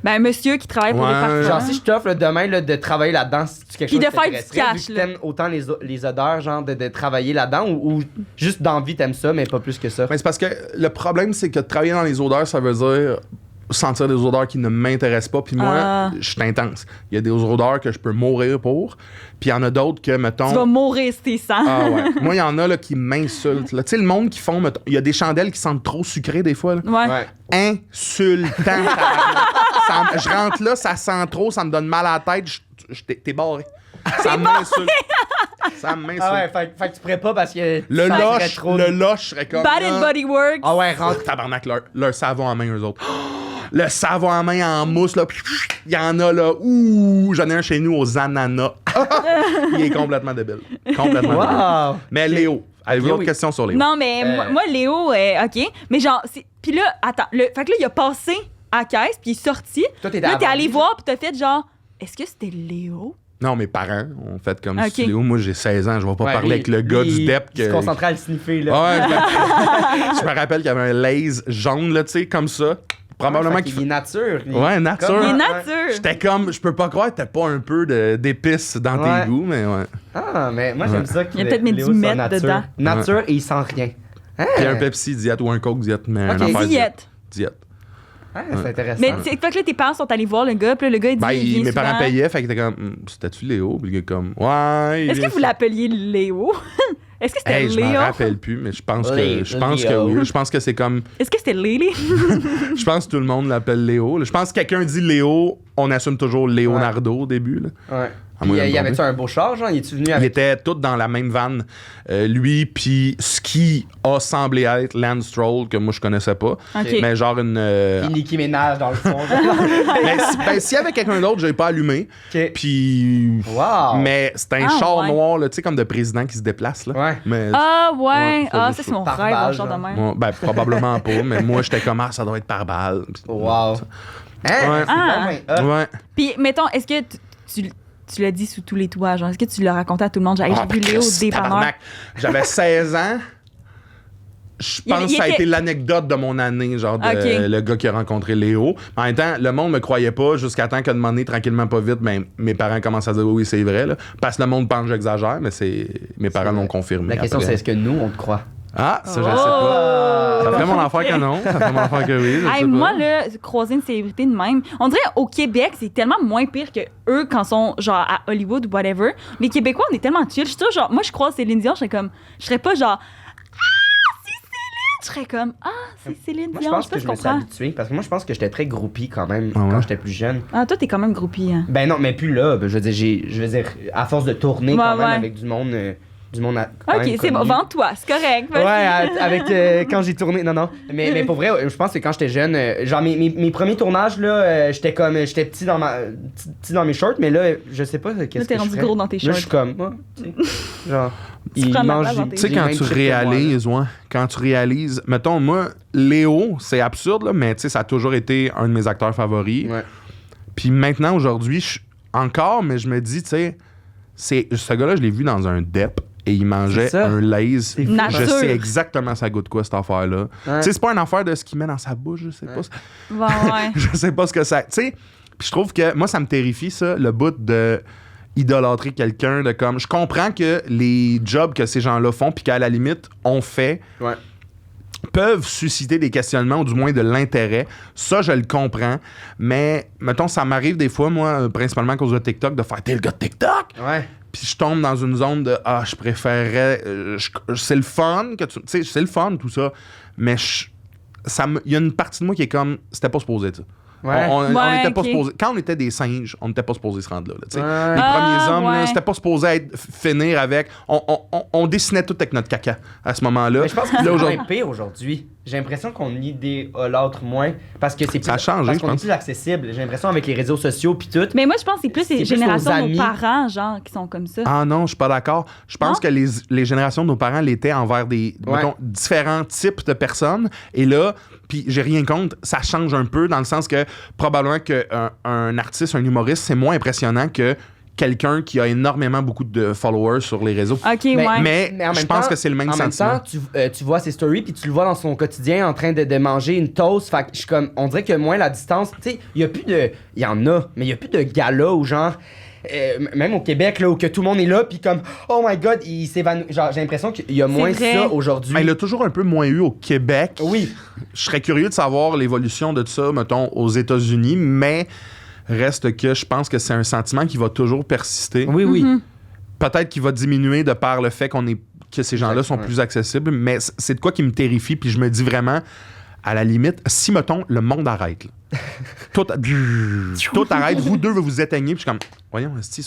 B: Ben, un monsieur qui travaille pour les
C: Ouais.
B: parfums.
A: Genre, si je t'offre là, demain là, de travailler là-dedans, c'est quelque
B: Puis
A: chose
B: de faire du
A: t'intéresserait,
B: cash,
A: vu que
B: là.
A: t'aimes autant les odeurs, genre, de travailler là-dedans, ou juste d'envie, t'aimes ça, mais pas plus que ça.
C: Ben, c'est parce que le problème, c'est que travailler dans les odeurs, ça veut dire sentir des odeurs qui ne m'intéressent pas. Puis moi,
B: Ah.
C: je suis intense. Il y a des odeurs que je peux mourir pour. Puis il y en a d'autres que, mettons.
B: Tu vas mourir si t'es sans.
C: Ah ouais. Moi, il y en a là, qui m'insultent. là. Tu sais, le monde qui font. Il y a des chandelles qui sentent trop sucrées des fois. Là.
B: Ouais.
A: Ouais.
C: Insultant. Je rentre là, ça sent trop, ça me donne mal à la tête. T'es barré. Ça m'insulte. Ça m'insulte.
A: Ah ouais, fait que tu pourrais pas parce que.
C: Le
A: ça serait
C: loche,
A: trop-
C: serait comme.
B: Bad and Body Works.
A: Ah ouais, rentre.
C: Tabarnak, leur savon en main, eux autres. Le savon en main en mousse, là. Il y en a, là. Ouh, j'en ai un chez nous aux ananas. Il est complètement débile. Complètement débile.
A: Wow!
C: Mais Léo, avez-vous
A: Léo,
C: d'autres
A: oui.
C: questions sur Léo?
B: Non, mais moi, Léo, OK. Mais genre, puis là, attends. Fait que là, il a passé à la caisse, puis il est sorti.
A: Toi, t'étais
B: Là, t'es
A: avant
B: allé
A: lui.
B: voir, puis t'as fait genre, est-ce que c'était Léo?
C: Non, mes parents ont fait comme
B: Ok.
C: si Léo. Moi, j'ai 16 ans, je vais pas
A: Ouais,
C: parler
A: lui-
C: avec le gars
A: lui,
C: du DEP.
A: Il se concentrait à le sniffer, là.
C: Ouais, je me rappelle qu'il y avait un laze jaune, là, tu sais, comme ça. probablement
A: Fait
C: qu'il
A: qu'il est nature.
C: Ouais, nature.
B: Il est
C: Ouais.
B: nature.
C: J'étais comme, je peux pas croire que t'as pas un peu d'épices dans
A: Ouais.
C: tes goûts, mais ouais.
A: Ah, mais moi, j'aime ça.
B: Il y a peut-être mis
A: Léo
B: du
A: soit
B: meth
A: nature.
B: dedans.
A: Nature et il sent rien.
C: Puis un Pepsi diète ou un Coke diète, mais un
A: Ok.
C: affaire
B: Diète.
C: Diète.
A: Ah, c'est intéressant.
B: Mais c'est fait que là, tes parents sont allés voir le gars, puis là, le gars, il dit.
C: Ben,
B: il vient
C: mes parents
B: souvent.
C: payaient, fait qu'il était comme, c'était-tu Léo? Puis il était comme, ouais.
B: Est-ce que vous l'appeliez Léo? Est-ce que c'était
C: Hey, je m'en
B: Léo?
C: rappelle plus, mais je pense que
A: Léo.
C: oui. Je pense que c'est comme,
B: Est-ce que c'était Lily?
C: je pense que tout le monde l'appelle Léo. Je pense que quelqu'un dit Léo, on assume toujours Leonardo au début. Là.
A: Ouais.
C: Ah,
A: Puis,
C: moi,
A: y
C: j'aime
A: avait-tu un beau char, genre? Il est-tu venu
C: Ils
A: avec.
C: étaient tous dans la même vanne. Lui, puis ce qui a semblé être Lance Stroll, que moi je connaissais pas.
B: OK.
C: Mais genre une.
A: Puis Nicki Minaj dans le fond.
C: Ben, s'il y avait quelqu'un d'autre, j'avais pas allumé.
A: Ok.
C: Puis.
A: Wow.
C: Mais c'est un
B: Ah,
C: char
B: ouais.
C: noir, là, tu sais, comme de président qui se déplace. Là.
A: Ouais.
C: Mais,
B: Ah, ouais.
C: Ouais,
B: Ah,
C: je
B: ça,
C: sais
B: c'est mon
A: pas.
B: rêve,
A: Par
B: un
A: balle,
B: genre de
A: genre.
B: même.
C: ouais, ben, probablement pas, mais moi j'étais comme, ah, ça doit être par balle.
A: Wow. Hein?
C: Ouais.
A: C'est
B: Ah.
A: bon, ben,
C: Ouais.
B: Puis, mettons, est-ce que tu l'as dit sous tous les toits, genre, est-ce que tu l'as raconté à tout le monde? Genre, hey,
C: Ah,
B: j'ai vu Léo au
C: Christ,
B: dépanneur.
C: tabarnak. J'avais 16 ans. Je pense que ça a
B: était-
C: été l'anecdote de mon année, genre de,
B: Ok.
C: le gars qui a rencontré Léo. En même temps, le monde me croyait pas jusqu'à temps qu'à un moment donné, tranquillement, pas vite, ben, mes parents commencent à dire oui, c'est vrai. Là. Parce que le monde pense que j'exagère, mais mes parents l'ont confirmé.
A: La question,
C: après.
A: c'est est-ce que nous, on te croit?
C: Ah, ça, je sais
B: Oh!
C: pas. Ça ferait mon affaire que non. Ça ferait mon affaire que oui. Je
B: Hey,
C: sais
B: moi,
C: pas.
B: là, croiser une célébrité de même, on dirait au Québec, c'est tellement moins pire que eux quand ils sont genre à Hollywood ou whatever. Les Québécois, on est tellement chill. Je suis sûre, genre, moi, je croise Céline Dion, je serais pas genre, ah, c'est Céline! Je serais comme, ah, c'est Céline
A: Moi, je
B: Dion.
A: pense
B: sais pas
A: que
B: si
A: je me suis
B: comprends.
A: habitué. Parce que moi, je pense que j'étais très groupie quand même
C: Ah ouais?
A: quand j'étais plus jeune.
B: Ah, toi, t'es quand même groupie, hein.
A: Ben non, mais plus là. Ben, je veux dire, à force de tourner
B: Ouais,
A: quand même
B: ouais.
A: avec du monde quand
B: Ok,
A: même
B: c'est bon,
A: connu.
B: vends-toi, c'est correct. vas-y.
A: Ouais, avec quand j'ai tourné. Non. Mais pour vrai, je pense que quand j'étais jeune, genre mes premiers tournages, là, j'étais petit dans mes shorts, mais là, je sais pas qu'est-ce que
B: t'es
A: je
B: rendu
A: ferais.
B: gros dans tes
A: Là,
B: shorts.
A: je suis comme, ouais, tu sais, genre,
B: Tu
A: il
B: prends de la
A: mange
B: place dans
A: des-
B: tes
C: Tu sais,
A: des
C: quand
A: mêmes
C: tu
A: chips que moi, là.
C: réalises, quand tu réalises, mettons, moi, Léo, c'est absurde, là, mais tu sais, ça a toujours été un de mes acteurs favoris.
A: Ouais.
C: Puis maintenant, aujourd'hui, encore, mais je me dis, tu sais, ce gars-là, je l'ai vu dans un DEP et il mangeait
A: C'est ça.
C: un Lay's.
A: C'est
C: Je
B: Nature.
C: sais exactement ça goûte quoi, cette affaire-là.
A: Ouais.
C: Tu sais, c'est pas une affaire de ce qu'il met dans sa bouche, je sais pas.
B: Bon, ouais.
C: Je sais pas ce que ça. Tu sais, puis je trouve que moi, ça me terrifie, ça, le bout de idolâtrer quelqu'un, de comme. Je comprends que les jobs que ces gens-là font, puis qu'à la limite, on fait,
A: Ouais.
C: peuvent susciter des questionnements ou du moins de l'intérêt. Ça, je le comprends. Mais, mettons, ça m'arrive des fois, moi, principalement à cause de TikTok, de faire « T'es le gars de TikTok! »
A: Ouais.
C: Puis je tombe dans une zone de « Ah, je préférerais... c'est le fun que tu... » Tu sais, c'est le fun, tout ça. Mais il y a une partie de moi qui est comme « C'était pas supposé, tu sais. »
A: Ouais.
C: On
B: Ouais,
C: était pas
B: ok.
C: supposé. Quand on était des singes, on n'était pas supposé se rendre là. Tu sais.
A: Ouais.
C: Les
B: Ah,
C: premiers hommes, là,
B: ouais.
C: c'était pas supposé finir avec. On dessinait tout avec notre caca à ce moment-là.
A: Mais je pense que
C: Là,
A: c'est
C: aujourd'hui-
A: moins pire aujourd'hui. J'ai l'impression qu'on idolâtre moins parce que c'est plus,
C: Ça a changé,
A: parce
C: je
A: qu'on est
C: pense.
A: plus accessible. J'ai l'impression avec les réseaux sociaux puis tout.
B: Mais moi, je pense que c'est plus
A: C'est
B: les
A: plus
B: générations
A: nos
B: de nos
A: amis.
B: parents, genre, qui sont comme ça.
C: Ah non, je suis pas d'accord. Je pense
B: Non?
C: que les générations de nos parents l'étaient envers des
A: Ouais.
C: mettons, différents types de personnes. Et là, puis j'ai rien contre, ça change un peu dans le sens que probablement qu'un artiste, un humoriste, c'est moins impressionnant que quelqu'un qui a énormément beaucoup de followers sur les réseaux.
B: Ok, ouais.
C: Mais
A: en
C: je
A: même
C: pense
A: temps-
C: que c'est le même
A: en
C: sentiment.
A: même temps, tu vois ses stories puis tu le vois dans son quotidien en train de manger une toast. Fait que je suis comme, on dirait que moins la distance. Tu sais, il y a plus de, il y en a, mais il y a plus de galas où genre. Même au Québec, là, où que tout le monde est là, puis comme, oh my god, il s'évanouit. Genre, j'ai l'impression qu'il y a moins
B: vrai.
A: ça aujourd'hui.
C: Ben, il a toujours un peu moins eu au Québec.
A: Oui.
C: Je serais curieux de savoir l'évolution de ça, mettons, aux États-Unis, mais reste que je pense que c'est un sentiment qui va toujours persister.
A: Oui, oui.
C: Peut-être qu'il va diminuer de par le fait que ces gens-là sont
A: Ouais.
C: plus accessibles, mais c'est de quoi qui me terrifie, puis je me dis vraiment, à la limite, si, mettons, le monde arrête, là. tout arrête, vous deux, vous vous éteignez, puis je suis comme, voyons, esti,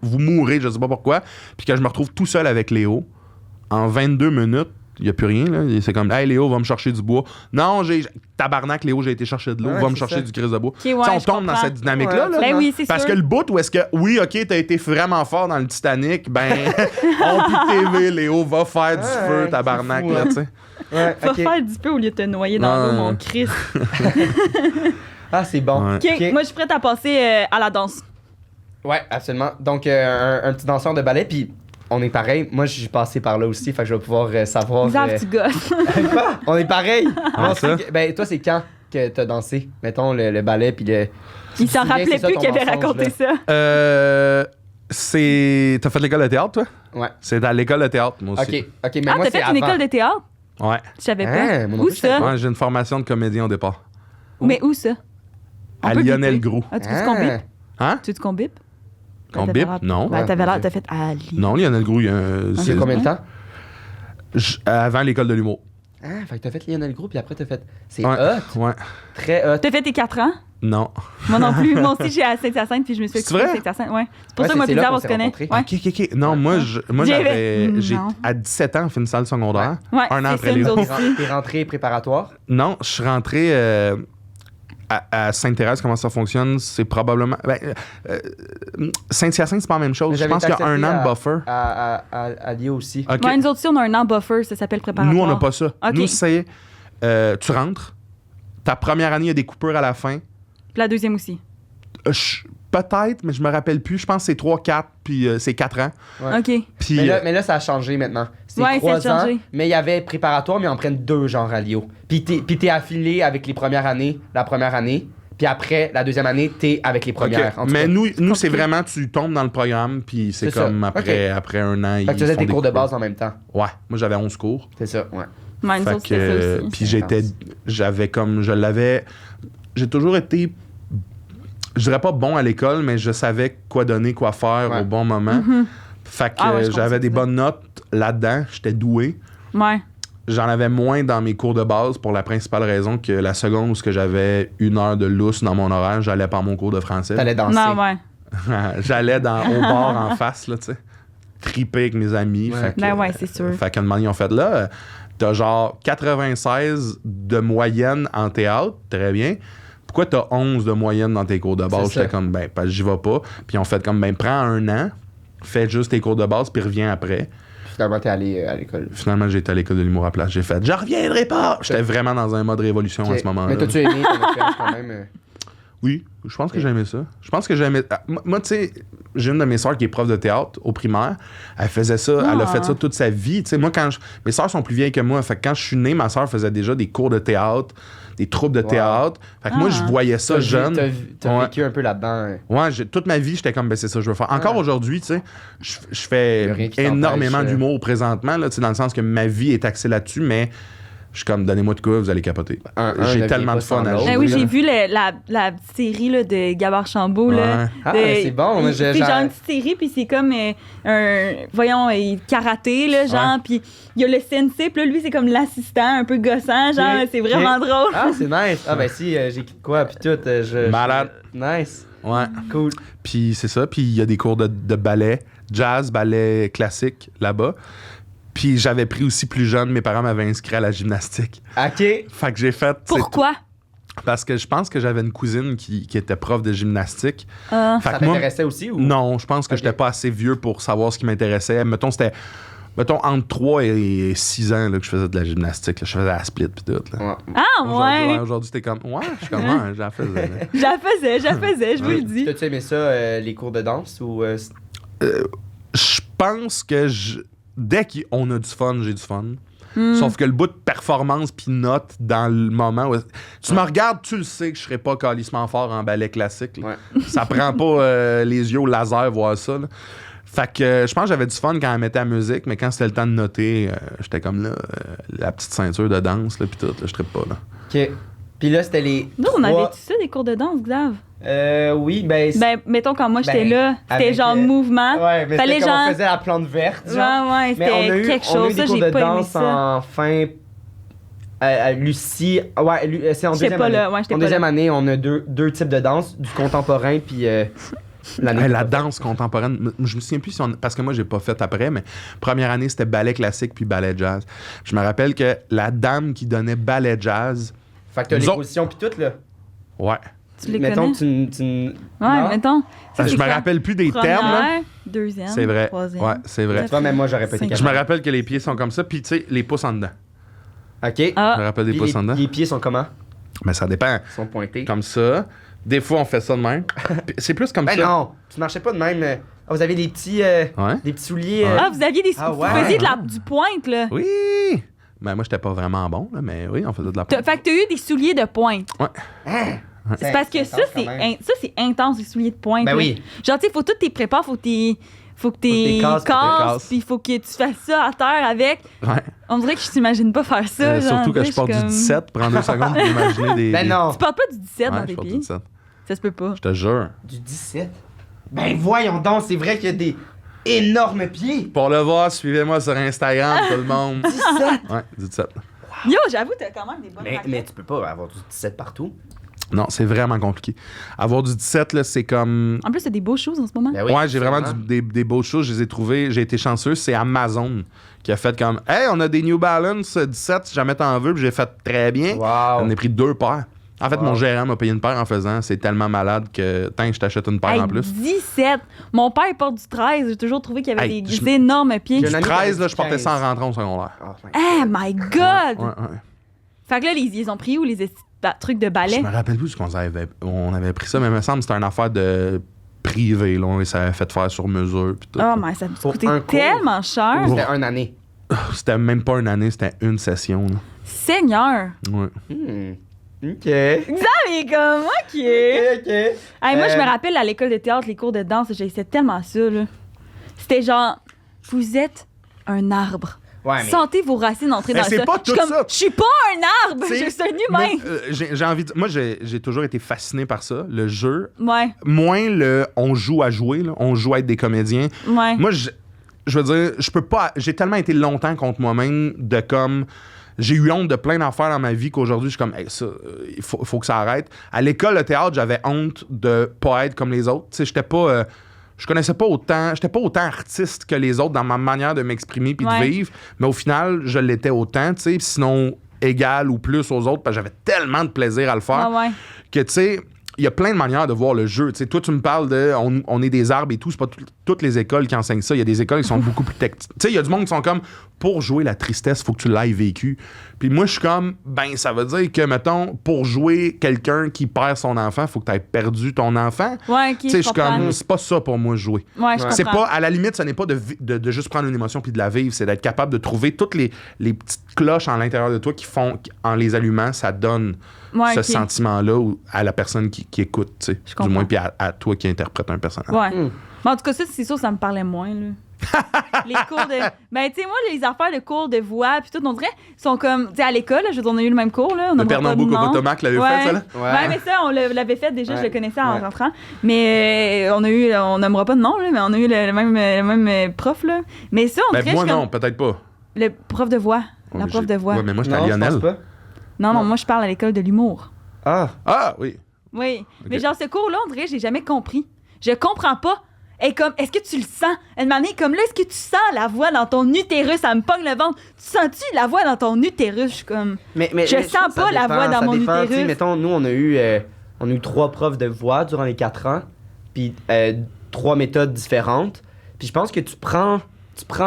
C: vous mourrez, je sais pas pourquoi, puis que je me retrouve tout seul avec Léo, en 22 minutes, il n'y a plus rien, là. C'est comme, hey, Léo, va me chercher du bois. Non, tabarnak, Léo, j'ai été chercher de l'eau,
A: Ouais,
C: va me
A: c'est
C: chercher
A: ça.
C: du grise de bois.
B: ouais,
C: Tu sais, on
B: je
C: tombe dans
B: comprends.
C: cette dynamique-là, là.
B: Ben oui, c'est
C: Parce
B: sûr.
C: que le bout où est-ce que, oui, OK, t'as été vraiment fort dans le Titanic, ben, on peut TV, Léo, va faire du
A: Ouais,
C: feu,
A: c'est
C: tabarnak,
A: fou,
C: là,
A: hein.
C: tu sais.
A: Ouais,
B: Va
A: ok.
B: faire du peu au lieu de te noyer dans
C: Non.
B: l'eau, mon Christ.
A: Ah, c'est bon.
C: Ouais.
B: OK,
A: Ok.
B: moi, je suis prête à passer à la danse.
A: Ouais, absolument. Donc, un petit danseur de ballet, puis on est pareil. Moi, je suis passé par là aussi, fait que je vais pouvoir savoir.
B: Xav, tu gosses.
A: Quoi? On est pareil.
C: Ah,
A: On
C: ça?
A: sait que- ben, toi, c'est quand? que t'as dansé? Mettons le ballet puis le...
B: Il s'en
A: Tu te souviens,
B: rappelait
A: c'est ça,
B: plus
A: ton
B: qu'il avait
A: mensonge,
B: raconté
A: là?
B: ça.
C: T'as fait l'école de théâtre, toi?
A: Ouais.
C: C'est à l'école de théâtre, moi aussi.
A: OK, mais
B: Ah,
A: moi,
B: t'as
A: c'est
B: fait
A: avant.
B: une école de théâtre?
C: Ouais.
B: Je savais
A: Hein,
B: pas.
A: moi non
B: Où
A: plus, je savais
B: ça?
A: pas.
C: Ouais, j'ai une formation de comédien au départ.
B: Mais où ça? On
C: À
B: peut
C: Lionel
B: biper.
C: Groux.
B: Ah, tu veux qu'on bip?
C: Hein?
B: Tu veux qu'on bip?
C: Qu'on
B: T'avais
C: bip?
B: l'air-
C: Non.
B: Ben, t'avais l'air,
A: ok.
B: t'as fait à Lille.
C: Non, Lionel Groux, il y a un...
A: C'est combien de temps?
C: Avant l'école de l'humour.
A: Ah, fait que t'as fait Lionel Group, puis après t'as fait... C'est
C: Ouais.
A: hot,
C: Ouais.
A: très hot.
B: T'as fait tes 4 ans?
C: Non.
B: Moi non plus. Moi aussi, j'ai à Saint-Hyacinthe, puis je me suis
C: C'est vrai?
B: à Saint-Hyacinthe. Ouais. C'est pour
A: Ouais,
B: ça que moi,
A: c'est
B: puis
A: là
B: Zab,
A: qu'on
B: on se
A: s'est
B: connaît.
A: rencontrés.
B: Ouais.
C: OK. Non, moi, j'ai
B: Non.
C: à 17 ans, fait une salle secondaire.
B: Ouais,
C: un an
B: c'est
C: après
B: ça,
C: les
B: nous
C: autres.
B: autres.
A: T'es rentré préparatoire?
C: Non, je suis rentré à Sainte-Thérèse. Comment ça fonctionne? C'est probablement... Saint-Hyacinthe, c'est pas la même chose. Je pense qu'il y a un an de buffer.
A: À Lyon aussi.
C: OK.
B: Ouais, nous autres aussi, on a un an buffer, ça s'appelle préparatoire.
C: Nous, on n'a pas ça.
B: OK.
C: Nous, c'est... tu rentres. Ta première année, il y a des coupures à la fin.
B: Puis la deuxième aussi.
C: Peut-être, mais je me rappelle plus. Je pense que c'est 3, 4, puis c'est 4 ans.
A: Ouais.
B: OK.
C: Puis...
A: Mais là, ça a changé maintenant. C'est
B: Ouais,
A: 3
B: ça a
A: ans,
B: changé.
A: mais il y avait préparatoire, mais ils en prennent 2 genres à Lyon. Puis t'es affilié avec les premières années, la première année. Puis après, la deuxième année, t'es avec les premières.
C: OK.
A: En tout
C: Mais
A: cas.
C: nous c'est
B: compliqué.
C: vraiment, tu tombes dans le programme, puis c'est
A: C'est ça.
C: comme après,
A: OK.
C: après un an.
A: Fait que tu faisais tes cours de base en même temps.
C: Ouais, moi j'avais 11 cours.
A: C'est ça, ouais.
B: Ouais, nous
C: Fait
B: autres, c'était ça aussi.
C: puis j'avais comme, j'ai toujours été, je dirais pas bon à l'école, mais je savais quoi donner, quoi faire
A: Ouais.
C: au bon moment. Fait que
B: Ah ouais, je comprends
C: j'avais
B: ce
C: des
B: que tu
C: bonnes notes là-dedans, j'étais doué.
B: Ouais.
C: J'en avais moins dans mes cours de base pour la principale raison que la seconde où ce que j'avais 1 heure de lousse dans mon horaire, j'allais pas à mon cours de français.
A: T'allais danser.
B: Non, ouais.
C: J'allais au bar en face, là, tu sais. Triper avec mes amis.
A: Ouais.
C: Fait que,
B: Ben ouais, c'est sûr.
C: Fait qu'à un moment donné, ils ont fait là, t'as genre 96 de moyenne en théâtre, très bien. Pourquoi t'as 11 de moyenne dans tes cours de base?
A: C'est ça.
C: J'étais comme, ben, parce que j'y vais pas. Puis ils ont fait comme, ben, prends 1 an, fais juste tes cours de base, puis reviens après.
A: Finalement, t'es allé à l'école.
C: Finalement, j'ai été à l'école de l'humour à place. J'ai fait, je reviendrai pas! J'étais vraiment dans un mode révolution
A: Ok.
C: à ce moment-là.
A: Mais t'as-tu aimé ton expérience quand même?
C: Oui, je pense que j'aimais ça. Je pense que j'aimais. Moi, tu sais, j'ai une de mes sœurs qui est prof de théâtre au primaire. Elle faisait ça, elle a fait ça toute sa vie. Tu sais, moi, mes sœurs sont plus vieilles que moi. Fait que quand je suis né, ma sœur faisait déjà des cours de théâtre, des troupes de théâtre. Fait que moi, je voyais ça jeune.
A: T'as
C: Ouais.
A: vécu un peu là-dedans.
C: Ouais, toute ma vie, j'étais comme, ben c'est ça que je veux faire. Encore aujourd'hui, tu sais, je
A: Y a
C: fais
A: rien qui t'empêche,
C: énormément d'humour présentement, là, tu sais, dans le sens que ma vie est axée là-dessus, mais je suis comme, donnez-moi de quoi, vous allez capoter.
A: Un
C: J'ai
A: ne
C: tellement
A: vient
C: de
A: pas sans
C: fun à
A: l'autre.
C: jouer.
B: Eh oui,
C: là.
B: j'ai vu la petite série là, de Gabard Chambault. Là,
C: Ouais.
A: Ah,
B: de-
A: c'est bon. Moi,
B: c'est genre une petite série, puis c'est comme karaté, là, genre, puis il y a le sensei, puis là, lui, c'est comme l'assistant, un peu gossant, genre,
A: Ok,
B: c'est vraiment
A: ok.
B: drôle.
A: Ah, c'est nice. Ah, ben si, j'ai quoi, puis tout.
C: Malade.
A: Nice.
C: Ouais.
A: Cool.
C: Puis c'est ça. Puis il y a des cours de ballet, jazz, ballet classique là-bas. Puis j'avais pris aussi plus jeune, mes parents m'avaient inscrit à la gymnastique.
A: OK.
C: Fait que j'ai fait...
B: Pourquoi?
C: Parce que je pense que j'avais une cousine qui était prof de gymnastique. Fait
A: Ça
C: que moi,
A: t'intéressait aussi ou?
C: non, je pense que
A: Ok.
C: j'étais pas assez vieux pour savoir ce qui m'intéressait. Mettons, c'était... Mettons, entre 3 et 6 ans là, que je faisais de la gymnastique. Là. Je faisais la split pis tout. Là.
A: Ouais.
B: Ah, ouais!
C: Aujourd'hui, t'es comme... Ouais, je suis comme... Ouais, j'en faisais. là.
B: J'en faisais, je vous le dis.
A: T'as-tu aimé ça, les cours de danse ou.
C: Je pense que dès qu'on a du fun, j'ai du fun. Sauf que le bout de performance puis note dans le moment où tu me regardes, tu le sais que je serais pas calissement fort en ballet classique. Là.
A: Ouais.
C: Ça prend pas les yeux au laser voir ça. Là. Fait que je pense que j'avais du fun quand elle mettait la musique, mais quand c'était le temps de noter, j'étais comme là, la petite ceinture de danse là, puis tout, là, je trippe pas là.
A: OK. Puis là, c'était les.
B: Nous, on
A: 3...
B: avait-tu ça, des cours de danse, Xav?
A: Oui, ben.
B: Ben, mettons, quand moi, j'étais
A: Ben,
B: là, c'était
A: avec,
B: genre mouvement.
A: Ouais, mais
B: Fallait
A: c'était comme
B: genre-
A: on faisait la plante verte.
B: Ouais,
A: Genre.
B: ouais,
A: Mais on a
B: c'était
A: eu,
B: quelque
A: on a eu
B: chose.
A: des
B: Ça,
A: cours
B: j'ai
A: de
B: pas aimé
A: danse
B: ça.
A: en fin. À Lucie. Ouais, c'est en
B: J'étais
A: deuxième
B: pas
A: année.
B: là, ouais, j'étais
A: En
B: pas
A: deuxième
B: là.
A: année, on a deux types de danse, du contemporain puis l'année.
C: Hey, la danse contemporaine, je me souviens plus si parce que moi j'ai pas fait après, mais première année c'était ballet classique puis ballet jazz. Je me rappelle que la dame qui donnait ballet jazz,
A: Fait que t'as les
C: Nous autres-
A: positions puis tout, là.
C: ouais.
B: Tu les
A: Mettons,
B: connais?
A: tu
B: Ouais,
A: non?
B: mettons. Ça,
C: Je
B: c'est
C: me
B: quoi?
C: rappelle plus des termes là.
B: Première, deuxième,
C: C'est vrai.
B: troisième.
C: Ouais, c'est vrai.
A: Tu vois, même moi, j'aurais pas été
B: Cinq.
C: Je me
A: capable.
C: rappelle que les pieds sont comme ça, puis tu sais, les pouces en dedans.
A: OK.
C: Je me
B: Ah,
C: rappelle des
A: Puis
C: pouces en dedans.
A: les pieds sont comment?
C: Mais ça dépend.
A: Ils sont pointés.
C: Comme ça. Des fois, on fait ça de même. Puis c'est plus comme
A: Ben
C: ça.
A: non, tu marchais pas de même. Ah, vous avez des petits
C: Ouais.
A: souliers.
B: ah, vous aviez des.
A: Ah,
B: Vous
A: ouais.
B: faisiez du pointe, là.
C: Oui! Ben, moi, j'étais pas vraiment bon, là, mais oui, on faisait de la pointe.
B: Fait que t'as eu des souliers de pointe.
C: Ouais.
B: C'est parce que ça, c'est intense, les souliers de pointe.
A: Ben
B: là.
A: oui.
B: Genre, tu sais, faut que tu prépares, faut que t'es
A: casses,
B: casses, puis faut que tu fasses ça à terre avec.
C: Ouais.
B: On dirait que je t'imagine pas faire ça. genre,
C: Surtout que
B: tu
C: je
B: sais,
C: porte du
B: comme-
C: 17, prends 2 secondes pour imaginer des.
A: Ben non.
B: Tu portes pas du 17
C: Ouais,
B: dans
C: je
B: tes
C: porte du
B: pieds.
C: 17.
B: Ça se peut pas.
C: Je te jure.
A: Du 17? Ben voyons donc, c'est vrai qu'il y a des énormes pieds.
C: Pour le voir, suivez-moi sur Instagram, tout le monde.
A: 17?
C: Ouais, 17.
B: Yo, j'avoue, t'as quand même des bonnes
A: Mais
B: raquettes.
A: tu peux pas avoir du 17 partout.
C: Non, c'est vraiment compliqué. Avoir du 17, là, c'est comme.
B: En plus, t'as des beaux choses en ce moment.
A: Ben oui,
C: Ouais, j'ai vraiment
A: absolument.
C: des beaux choses. Je les ai trouvés. J'ai été chanceux. C'est Amazon qui a fait comme Hey, on a des New Balance 17, si jamais t'en veux. Puis j'ai fait très bien.
A: Wow.
C: On a pris 2 paires. En fait,
A: Wow.
C: mon gérant m'a payé une paire en faisant. C'est tellement malade que tant que je t'achète une paire
B: Hey,
C: en plus.
B: 17. Mon père il porte du 13. J'ai toujours trouvé qu'il y avait
C: Hey,
B: des
C: je-
B: énormes pieds.
A: J'ai un ami qui
C: 13,
A: avait
C: là, je portais
A: 15.
C: ça en rentrant au secondaire.
A: Oh my
B: Oh my God!
C: Ouais, ouais.
B: Fait que là, ils ont pris où les trucs de
C: Je
B: ballet?
C: me rappelle plus ce qu'on avait pris ça, mais il me semble que c'était une affaire de privé. Là, et ça avait fait faire sur mesure. Puis tout.
B: Oh my, ça me
A: Pour
B: coûtait
A: un cours?
B: tellement cher.
A: C'était une année.
C: C'était même pas une année, c'était une session. Là.
B: Seigneur!
C: Ouais.
A: OK.
B: Xavier, comme, OK!
A: OK.
B: Hey, moi, je me rappelle à l'école de théâtre, les cours de danse, j'essayais tellement ça, là. C'était genre, vous êtes un arbre.
A: Ouais, mais...
B: Sentez vos racines entrer
C: Mais
B: dans
C: c'est
B: ça.
C: pas
B: Je suis
C: tout
B: comme,
C: ça.
B: je suis pas un arbre,
C: T'sais,
B: je suis un humain.
C: j'ai envie de... Moi, j'ai toujours été fasciné par ça, le jeu.
B: Ouais,
C: Moins le on joue à jouer, là, on joue à être des comédiens.
B: ouais.
C: Moi, je veux dire, je peux pas. J'ai tellement été longtemps contre moi-même de comme. J'ai eu honte de plein d'affaires dans ma vie qu'aujourd'hui, je suis comme, hey, ça, il faut que ça arrête. À l'école de théâtre, j'avais honte de pas être comme les autres. Tu sais, j'étais pas. Je connaissais pas autant. J'étais pas autant artiste que les autres dans ma manière de m'exprimer puis
B: Ouais.
C: de vivre. Mais au final, je l'étais autant, tu sais. Sinon, égal ou plus aux autres, parce que j'avais tellement de plaisir à le faire
B: Ouais, ouais.
C: que, tu sais, il y a plein de manières de voir le jeu. Tu sais, toi, tu me parles de on est des arbres et tout. C'est pas toutes les écoles qui enseignent ça. Il y a des écoles qui sont beaucoup plus techniques. Tu sais, il y a du monde qui sont comme pour jouer la tristesse, faut que tu l'aies vécu. Puis moi, je suis comme ben, ça veut dire que, mettons, pour jouer quelqu'un qui perd son enfant, faut que tu aies perdu ton enfant.
B: Ouais, OK,
C: Tu sais, je
B: je
C: suis
B: comprends.
C: comme c'est pas ça pour moi jouer.
B: Ouais, je
C: C'est
B: comprends.
C: pas, à la limite, ce n'est pas de juste prendre une émotion puis de la vivre, c'est d'être capable de trouver toutes les petites cloches en l'intérieur de toi qui font, en les allumant, ça donne
B: Ouais,
C: ce
B: ok.
C: sentiment-là à la personne qui écoute, tu sais,
B: Je
C: du
B: comprends.
C: moins, puis à toi qui interprète un personnage.
B: Ouais.
A: Hmm.
B: Mais en tout cas, ça, c'est sûr, ça me parlait moins, là. Les cours de. Ben, tu sais, moi, les affaires de cours de voix, puis tout, on dirait, sont comme. Tu sais, à l'école, je veux dire, on a eu le même cours, là. On
C: Le
B: nommera pas de
C: Pernambouc au
B: nom.
C: Potomac l'avait
B: Ouais.
C: fait, ça, là?
B: Ouais, mais ça, on l'avait fait déjà, je
A: Ouais.
B: le connaissais en
A: Ouais.
B: rentrant. Mais on nommera pas de nom, là, mais on a eu le même prof, là. Mais ça, on
C: Ben,
B: dirait
C: moi,
B: je suis
C: non, peut-être pas.
B: comme- Le prof de voix. La
C: Ouais,
B: prof de voix.
C: Ouais, mais moi, j'étais
A: Non,
C: à
A: je
C: Lionel.
A: pense pas.
B: Non, moi, je parle à l'école de l'humour.
A: Ah.
C: Ah, oui.
B: Oui.
C: Ok.
B: Mais genre, ce cours-là, on dirait que j'ai jamais compris. Je comprends pas. Et comme, est-ce que tu le sens? Elle m'a dit, comme là, est-ce que tu sens la voix dans ton utérus? Ça me pogne le ventre. Tu sens-tu la voix dans ton utérus? Je suis comme. Je
A: Je
B: sens
A: pense que ça
B: pas la
A: dépend,
B: voix dans
A: ça
B: mon
A: dépend.
B: utérus.
A: Tu sais, mettons, nous, on a eu 3 profs de voix durant les 4 ans, puis 3 méthodes différentes. Puis je pense que tu prends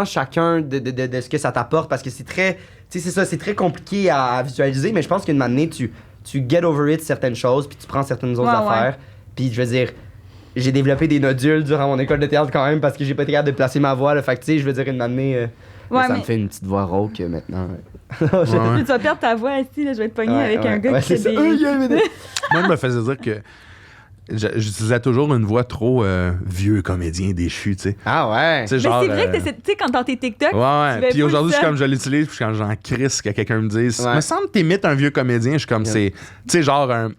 A: chacun de ce que ça t'apporte, parce que c'est très... Tu sais, c'est ça, c'est très compliqué à visualiser, mais je pense qu'une année, tu get over it certaines choses, puis tu prends certaines autres
B: Ouais,
A: affaires. Puis je veux dire... J'ai développé des nodules durant mon école de théâtre quand même parce que j'ai pas été capable de placer ma voix. Là. Fait que tu sais, je veux dire, une année,
B: Ouais,
A: ça
B: mais-
A: me fait une petite voix rauque maintenant.
C: Ouais.
B: Tu vas perdre ta voix ici, là, je vais te pogner avec un gars qui fait
A: c'est ça.
B: des.
C: Moi, je me faisais dire que j'utilisais toujours une voix trop vieux comédien déchu, tu sais.
A: Ah ouais.
C: Tu sais,
B: Mais
C: genre,
B: c'est vrai que tu sais, quand dans tes TikTok,
C: Ouais, ouais.
B: tu fais
C: Puis
B: full
C: aujourd'hui,
B: ça.
C: c'est comme je l'utilise, puis quand j'en crisse que quelqu'un me dise,
A: Ouais.
C: me semble que t'imites un vieux comédien, je suis comme,
A: Yeah.
C: c'est, tu sais, genre un.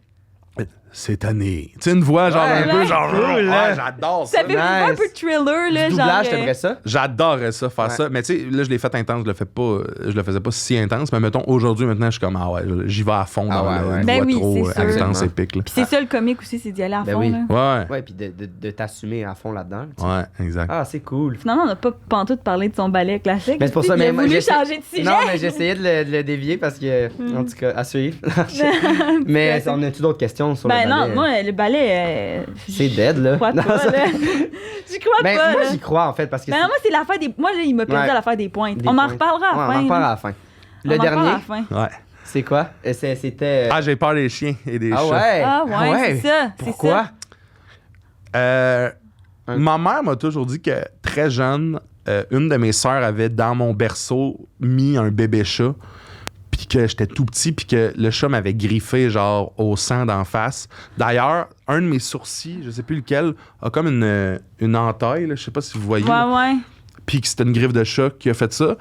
C: Cette année. Tu sais, une voix, genre,
A: Ouais,
C: un peu,
B: ouais.
C: genre,
A: Cool,
C: ouais,
A: là.
C: j'adore ça.
B: ça fait un
A: Nice.
B: peu thriller, là,
A: Du
B: genre.
A: doublage, t'aimerais ça?
C: J'adorerais ça, faire
A: Ouais.
C: ça. Mais tu sais, là, je l'ai fait intense, je le faisais pas si intense, mais mettons, aujourd'hui, maintenant, je suis comme, ah ouais, j'y vais à fond
A: Ah
C: dans
A: ouais,
C: le
A: ouais.
C: une
B: Ben
C: voix
B: oui,
C: trop
B: c'est sûr.
C: intense,
A: Absolument.
C: épique, là.
B: Puis c'est ça le comique aussi, c'est d'y aller à
A: Ben
B: fond,
A: oui.
B: là.
C: Ouais,
A: Ouais, puis de t'assumer à fond là-dedans. tu sais.
C: ouais, exact.
A: Ah, c'est cool.
B: Finalement, on n'a pas pantoute parlé de son ballet classique.
A: Mais c'est pour
B: Tu
A: ça,
B: sais, il a
A: mais moi,
B: voulu
A: j'essaie-
B: changer de sujet.
A: Non, mais j'essayais de le dévier parce que, en tout cas, à suivre. mais on a-tu d'autres questions sur
B: Ben
A: le
B: non,
A: ballet?
B: moi, le ballet.
A: C'est dead, là.
B: Je crois
A: Non,
B: pas,
A: ça-
B: là. J'y crois
A: Ben,
B: pas,
A: moi,
B: là.
A: j'y crois, en fait, parce que...
B: Ben non, moi, c'est l'affaire des. Moi, là, il m'a perdu
A: Ouais.
B: à l'affaire des pointes.
A: Des
B: On en
A: points.
B: reparlera à la
A: Ouais,
B: fin.
A: on en parle
B: là.
A: à la fin.
B: On
A: Le
B: en parlera à
A: dernier,
B: la fin.
C: Ouais.
A: c'est quoi? C'était...
C: Ah, j'ai peur des chiens et des
A: Ah
C: chats.
A: ouais?
B: Ah ouais, c'est ça. c'est
A: Pourquoi?
B: ça.
C: Euh,
A: Un-
C: Ma mère m'a toujours dit que très jeune, une de mes sœurs avait dans mon berceau mis un bébé chat. que j'étais tout petit, puis que le chat m'avait griffé, genre, au sang d'en face. D'ailleurs, un de mes sourcils, je sais plus lequel, a comme une entaille, là, je sais pas si vous voyez.
B: Ouais.
C: Puis que c'était une griffe de chat qui a fait ça.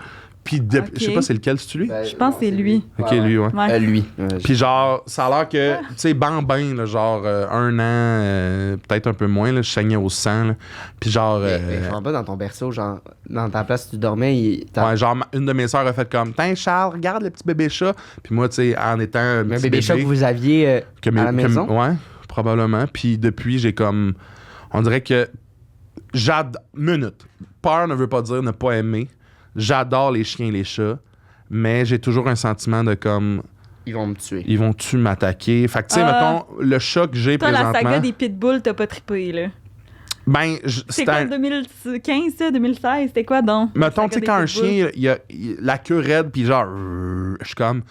C: Puis
B: Ok.
C: je sais pas c'est lequel, c'est-tu lui?
B: Je pense que c'est lui.
C: Ok, lui, ouais.
B: Ouais.
A: Lui.
C: Puis genre, ça a l'air que, tu sais, bambin, là, genre 1 an, peut-être un peu moins, là, je saignais au sang. Là. Puis genre...
A: Mais je comprends pas dans ton berceau, genre, dans ta place où tu dormais,
C: ouais, genre, une de mes sœurs a fait comme, tiens, Charles, regarde le petit bébé chat. Puis moi, tu sais, en étant un petit
A: bébé chat que vous aviez à la maison?
C: Ouais, probablement. Puis depuis, j'ai comme... On dirait que... Minute. Peur ne veut pas dire ne pas aimer. J'adore les chiens et les chats, mais j'ai toujours un sentiment de comme...
A: Ils vont me tuer.
C: Ils vont-tu m'attaquer? Fait que, tu sais, mettons, le chat que j'ai
B: Toi,
C: présentement...
B: la saga des pitbulls, t'as pas trippé, là.
C: Ben,
B: C'est quoi, 2015, ça, 2016? C'était quoi, donc?
C: Mettons, tu sais, quand un chien, il a la queue raide, puis genre... Je suis comme...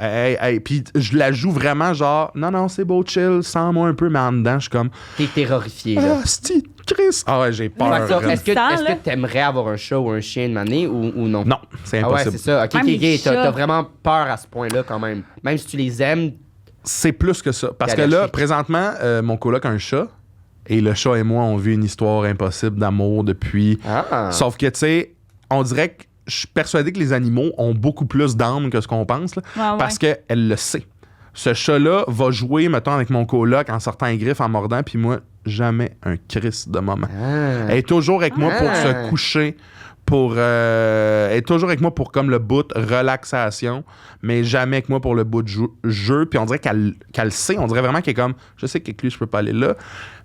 C: Hey. Puis je la joue vraiment genre... Non, c'est beau, chill, sens-moi un peu, mais en dedans, je suis comme...
A: T'es terrorifié, là.
C: Ah, c'est Chris! Ah ouais, j'ai peur.
A: Fait que ça, Est-ce
B: Là.
A: que t'aimerais avoir un chat ou un chien de manée ou non?
C: Non, c'est
A: Ah ouais,
C: impossible.
A: c'est ça. Ok,
B: Même les chats.
A: T'as vraiment peur à ce point-là, quand même. Même si tu les aimes,
C: C'est plus que ça. Parce que
A: T'es
C: là,
A: allergique.
C: présentement, mon coloc a un chat. Et le chat et moi, on vit une histoire impossible d'amour depuis...
A: Ah.
C: Sauf que, tu sais, on dirait que je suis persuadé que les animaux ont beaucoup plus d'âme que ce qu'on pense. Là,
B: Ouais.
C: Parce qu'elle le sait. Ce chat-là va jouer, mettons, avec mon coloc en sortant les griffes, en mordant, puis moi, jamais un cris de moment. Elle est toujours avec moi pour se coucher, elle est toujours avec moi pour comme le bout relaxation, mais jamais avec moi pour le bout de jeu. Puis on dirait qu'elle sait, on dirait vraiment qu'elle est comme, je sais qu'avec lui, je peux pas aller là,